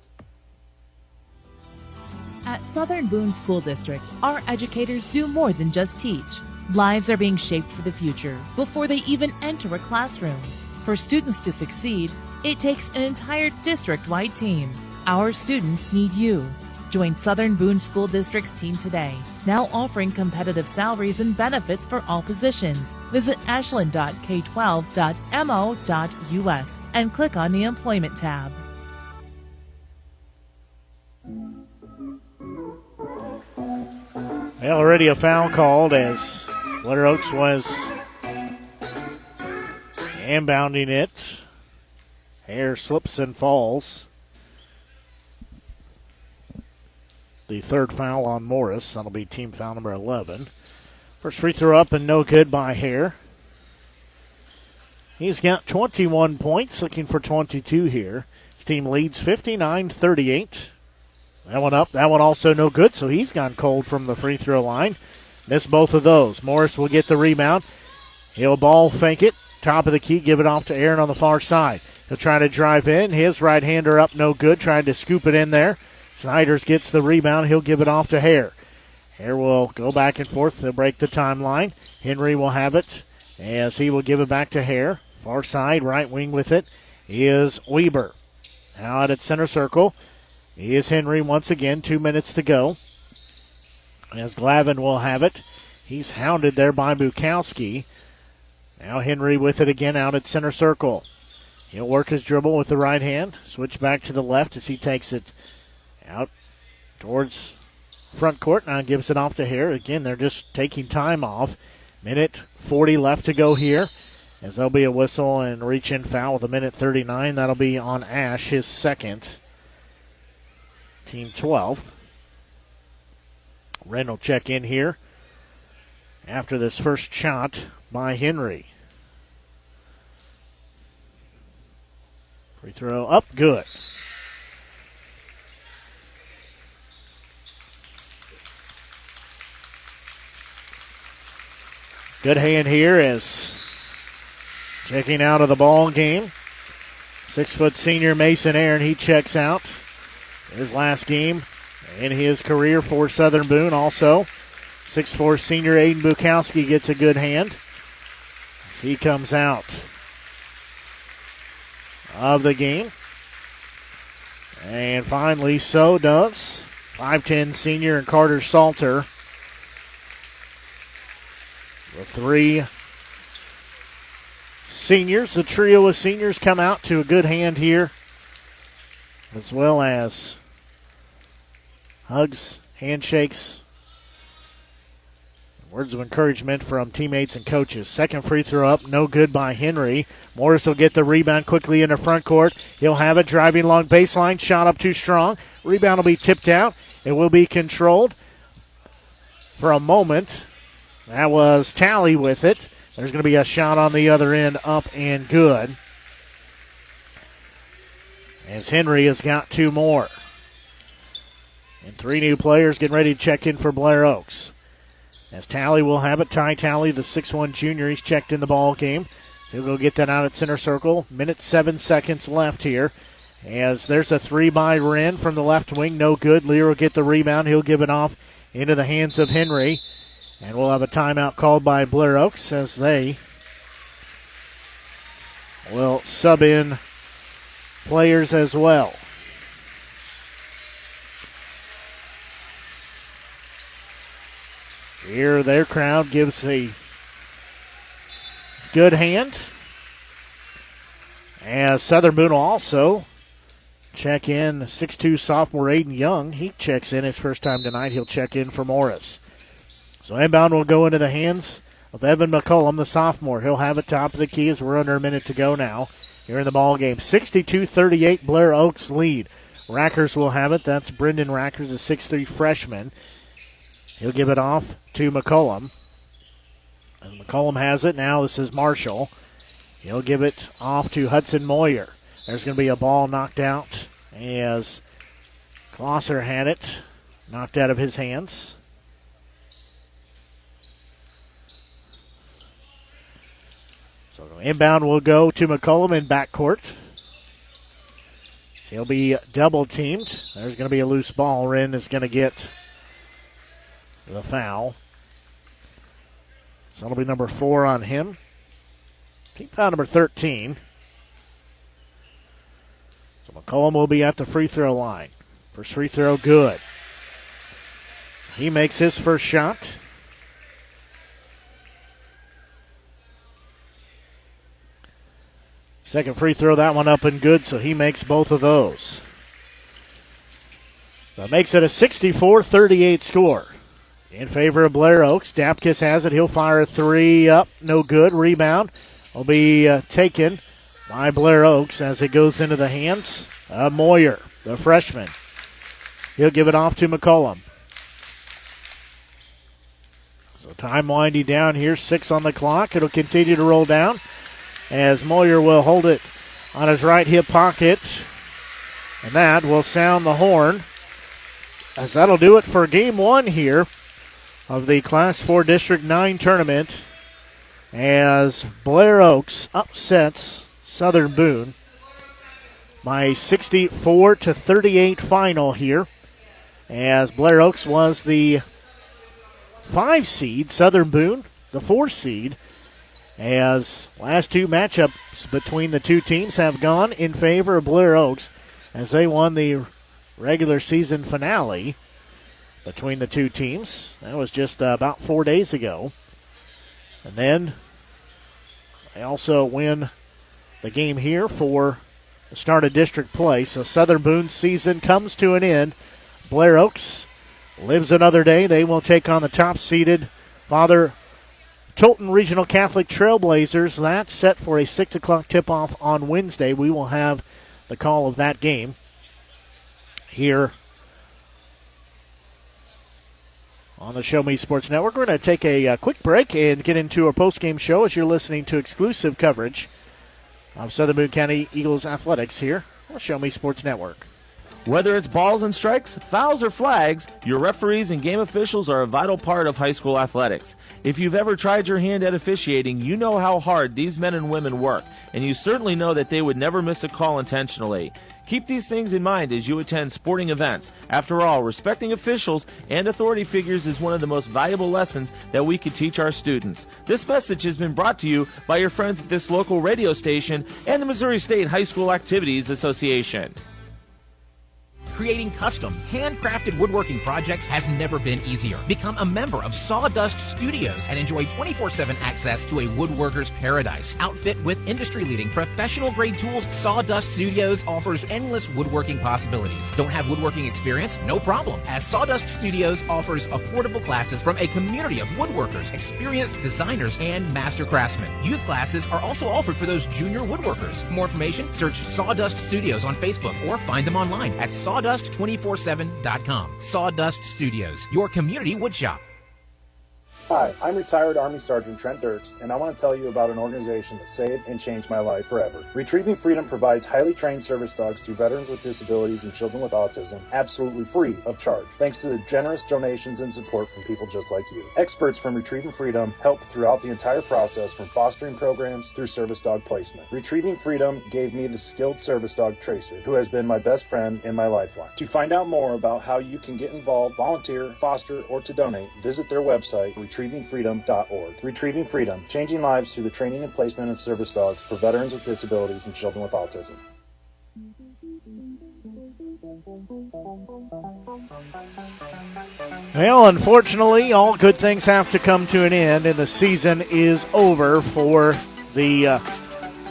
S4: At Southern Boone School District, our educators do more than just teach. Lives are being shaped for the future before they even enter a classroom. For students to succeed, it takes an entire district-wide team. Our students need you. Join Southern Boone School District's team today, now offering competitive salaries and benefits for all positions. Visit ashland.k12.mo.us and click on the Employment tab.
S1: Well, already a foul called as Blair Oaks was inbounding it. Hare slips and falls. The third foul on Morris. That'll be team foul number 11. First free throw up and no good by Hare. He's got 21 points, looking for 22 here. His team leads 59-38. That one up. That one also no good, so he's gone cold from the free throw line. Missed both of those. Morris will get the rebound. He'll ball fake it. Top of the key, give it off to Aaron on the far side. He'll try to drive in. His right-hander up, no good. Trying to scoop it in there. Snyders gets the rebound. He'll give it off to Hare. Hare will go back and forth to break the timeline. Henry will have it as he will give it back to Hare. Far side, right wing with it is Weber. Now out at center circle is Henry once again. 2 minutes to go. As Glavin will have it. He's hounded there by Bukowski. Now Henry with it again out at center circle. He'll work his dribble with the right hand. Switch back to the left as he takes it out towards front court. Now gives it off to Hare. Again, they're just taking time off. Minute 40 left to go here. As there'll be a whistle and reach-in foul with a minute 39. That'll be on Ash, his second. Team 12th. Wren will check in here after this first shot by Henry. Free throw up, good. Good hand here as checking out of the ball game. 6-foot senior Mason Aaron, he checks out. His last game in his career for Southern Boone. Also, 6'4 senior Aiden Bukowski gets a good hand as he comes out of the game. And finally, so does 5'10 senior and Carter Salter. The three seniors, the trio of seniors, come out to a good hand here, as well as hugs, handshakes, words of encouragement from teammates and coaches. Second free throw up, no good by Henry. Morris will get the rebound quickly into front court. He'll have it driving along baseline, shot up too strong. Rebound will be tipped out. It will be controlled for a moment. That was Talley with it. There's going to be a shot on the other end, up and good. As Henry has got two more. And three new players getting ready to check in for Blair Oaks. As Talley will have it. Ty Talley, the 6'1 junior, he's checked in the ball game. So he'll go get that out at center circle. Minute 7 seconds left here. As there's a three by Wren from the left wing. No good. Lear will get the rebound. He'll give it off into the hands of Henry. And we'll have a timeout called by Blair Oaks as they will sub in players as well. Here their crowd gives a good hand. As Southern Boone will also check in 6'2 sophomore Aiden Young. He checks in his first time tonight. He'll check in for Morris. So inbound will go into the hands of Evan McCullum, the sophomore. He'll have it top of the key as we're under a minute to go now here in the ball game. 62-38 Blair Oaks lead. Rackers will have it. That's Brendan Rackers, a 6'3 freshman. He'll give it off to McCullum. And McCullum has it. Now this is Marshall. He'll give it off to Hudson Moyer. There's going to be a ball knocked out as Klosser had it knocked out of his hands. So inbound will go to McCullum in backcourt. He'll be double teamed. There's going to be a loose ball. Wren is going to get the foul. So it'll be number 4 on him. Team foul number 13. So McCullum will be at the free throw line. First free throw, good. He makes his first shot. Second free throw, that one up and good, so he makes both of those. That makes it a 64-38 score in favor of Blair Oaks. Dapkus has it. He'll fire a three up, no good. Rebound will be taken by Blair Oaks as it goes into the hands of Moyer, the freshman. He'll give it off to McCullum. So time winding down here, 6 on the clock. It'll continue to roll down as Moyer will hold it on his right hip pocket. And that will sound the horn, as that'll do it for game one here of the Class 4 District 9 tournament, as Blair Oaks upsets Southern Boone by 64-38 final here, as Blair Oaks was the 5 seed, Southern Boone the 4 seed, as last two matchups between the two teams have gone in favor of Blair Oaks, as they won the regular season finale between the two teams. That was just about 4 days ago. And then they also win the game here for the start of district play. So Southern Boone's season comes to an end. Blair Oaks lives another day. They will take on the top-seeded Father Tolton Regional Catholic Trailblazers. That's set for a 6 o'clock tip-off on Wednesday. We will have the call of that game here on the Show Me Sports Network. We're going to take a quick break and get into our post-game show as you're listening to exclusive coverage of Southern Boone County Eagles athletics here on the Show Me Sports Network.
S2: Whether it's balls and strikes, fouls, or flags, your referees and game officials are a vital part of high school athletics. If you've ever tried your hand at officiating, you know how hard these men and women work, and you certainly know that they would never miss a call intentionally. Keep these things in mind as you attend sporting events. After all, respecting officials and authority figures is one of the most valuable lessons that we could teach our students. This message has been brought to you by your friends at this local radio station and the Missouri State High School Activities Association.
S5: Creating custom, handcrafted woodworking projects has never been easier. Become a member of Sawdust Studios and enjoy 24/7 access to a woodworker's paradise. Outfit with industry-leading professional-grade tools, Sawdust Studios offers endless woodworking possibilities. Don't have woodworking experience? No problem, as Sawdust Studios offers affordable classes from a community of woodworkers, experienced designers, and master craftsmen. Youth classes are also offered for those junior woodworkers. For more information, search Sawdust Studios on Facebook or find them online at sawdust247.com. Sawdust Studios, your community woodshop.
S6: Hi, I'm retired Army Sergeant Trent Dirks, and I want to tell you about an organization that saved and changed my life forever. Retrieving Freedom provides highly trained service dogs to veterans with disabilities and children with autism, absolutely free of charge, thanks to the generous donations and support from people just like you. Experts from Retrieving Freedom help throughout the entire process, from fostering programs through service dog placement. Retrieving Freedom gave me the skilled service dog Tracer, who has been my best friend and my lifeline. To find out more about how you can get involved, volunteer, foster, or to donate, visit their website, retrievingfreedom.org. Retrieving Freedom, changing lives through the training and placement of service dogs for veterans with disabilities and children with autism.
S1: Well, unfortunately, all good things have to come to an end, and the season is over for the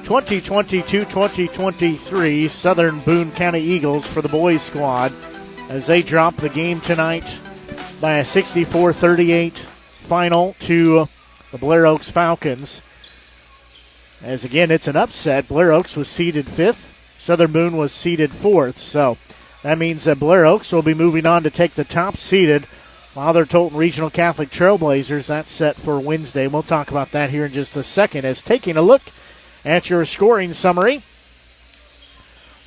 S1: 2022-2023 Southern Boone County Eagles for the boys squad, as they drop the game tonight by a 64-38 final to the Blair Oaks Falcons. As again, it's an upset. Blair Oaks was seeded 5th. Southern Boone was seeded 4th. So that means that Blair Oaks will be moving on to take the top-seeded Father Tolton Regional Catholic Trailblazers. That's set for Wednesday. We'll talk about that here in just a second, as taking a look at your scoring summary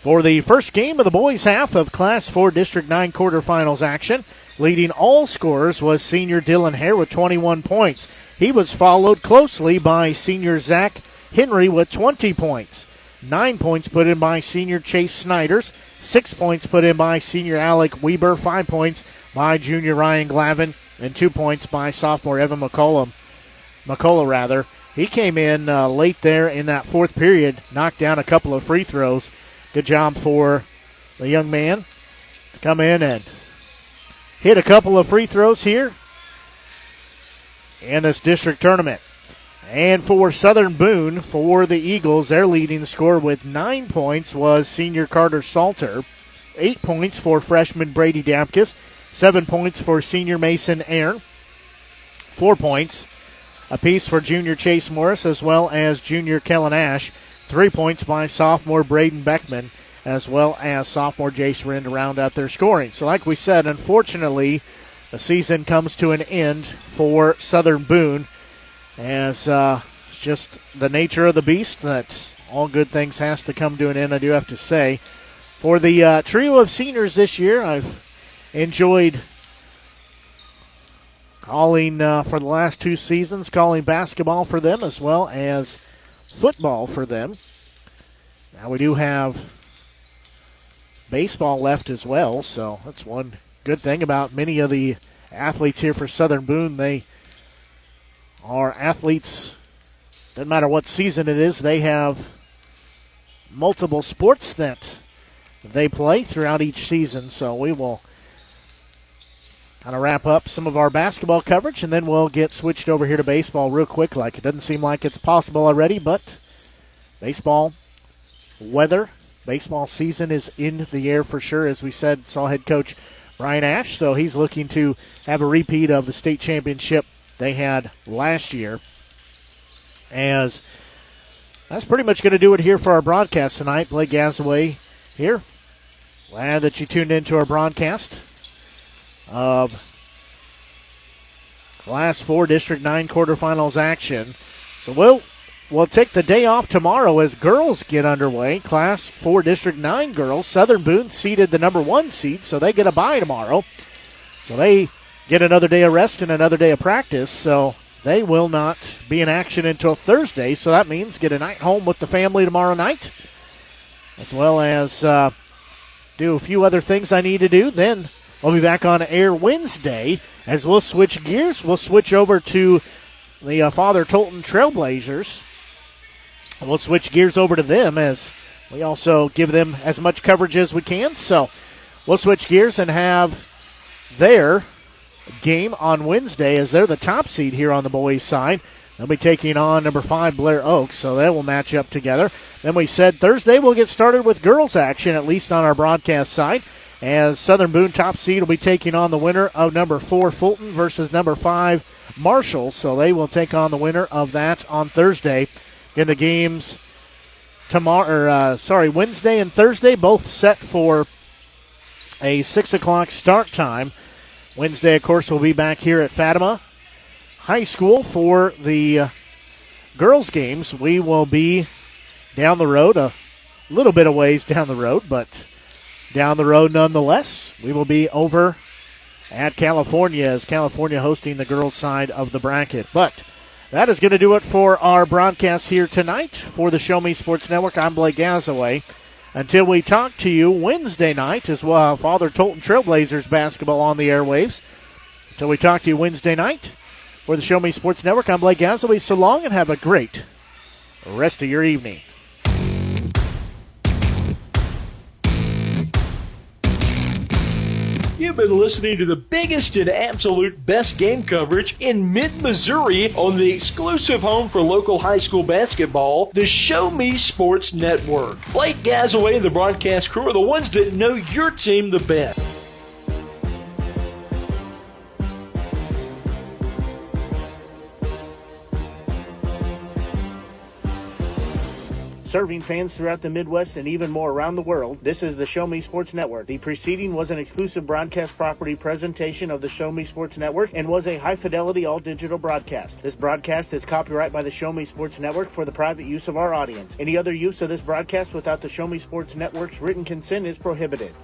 S1: for the first game of the boys' half of Class 4 District 9 quarterfinals action. Leading all scorers was senior Dylan Hare with 21 points. He was followed closely by senior Zach Henry with 20 points. 9 points put in by senior Chase Sniders. 6 points put in by senior Alec Weber. 5 points by junior Ryan Glavin. And 2 points by sophomore Evan McCullough. He came in late there in that fourth period, knocked down a couple of free throws. Good job for the young man to come in and hit a couple of free throws here in this district tournament. And for Southern Boone, for the Eagles, their leading scorer with 9 points was senior Carter Salter. 8 points for freshman Brady Dapkus. 7 points for senior Mason Aaron. 4 points apiece for junior Chase Morris as well as junior Kellen Ash. 3 points by sophomore Braden Beckman as well as sophomore Jace Wren to round out their scoring. So like we said, unfortunately, the season comes to an end for Southern Boone, as it's just the nature of the beast that all good things has to come to an end, I do have to say. For the trio of seniors this year, I've enjoyed calling for the last 2 seasons, calling basketball for them as well as football for them. Now we do have baseball left as well, so that's one good thing about many of the athletes here for Southern Boone. They are athletes, doesn't matter what season it is, they have multiple sports that they play throughout each season, so we will kind of wrap up some of our basketball coverage, and then we'll get switched over here to baseball real quick. Like, it doesn't seem like it's possible already, but baseball weather, baseball season is in the air for sure. As we said, saw head coach Brian Ash, so he's looking to have a repeat of the state championship they had last year. As that's pretty much going to do it here for our broadcast tonight. Blake Gazaway here. Glad that you tuned into our broadcast of Class 4 District 9 quarterfinals action. So we'll take the day off tomorrow as girls get underway. Class 4 District 9 girls. Southern Boone seeded the number 1 seed, so they get a bye tomorrow. So they get another day of rest and another day of practice. So they will not be in action until Thursday. So that means get a night home with the family tomorrow night, as well as do a few other things I need to do. Then we'll be back on air Wednesday as we'll switch gears. We'll switch over to the Father Tolton Trailblazers. We'll switch gears over to them as we also give them as much coverage as we can. So we'll switch gears and have their game on Wednesday as they're the top seed here on the boys' side. They'll be taking on number 5 Blair Oaks, so they will match up together. Then we said Thursday we'll get started with girls action, at least on our broadcast side, as Southern Boone top seed will be taking on the winner of number 4 Fulton versus number 5 Marshall, so they will take on the winner of that on Thursday. In the games Wednesday and Thursday, both set for a 6 o'clock start time. Wednesday, of course, we'll be back here at Fatima High School for the girls' games. We will be down the road, a little bit of ways down the road, but down the road nonetheless. We will be over at California as California hosting the girls' side of the bracket. But that is going to do it for our broadcast here tonight for the Show Me Sports Network. I'm Blake Gazaway. Until we talk to you Wednesday night, as well, Father Tolton Trailblazers basketball on the airwaves. Until we talk to you Wednesday night for the Show Me Sports Network, I'm Blake Gazaway. So long and have a great rest of your evening.
S20: You've been listening to the biggest and absolute best game coverage in mid-Missouri on the exclusive home for local high school basketball, the Show Me Sports Network. Blake Gazaway and the broadcast crew are the ones that know your team the best.
S1: Serving fans throughout the Midwest and even more around the world, this is the Show Me Sports Network. The preceding was an exclusive broadcast property presentation of the Show Me Sports Network and was a high-fidelity, all-digital broadcast. This broadcast is copyright by the Show Me Sports Network for the private use of our audience. Any other use of this broadcast without the Show Me Sports Network's written consent is prohibited.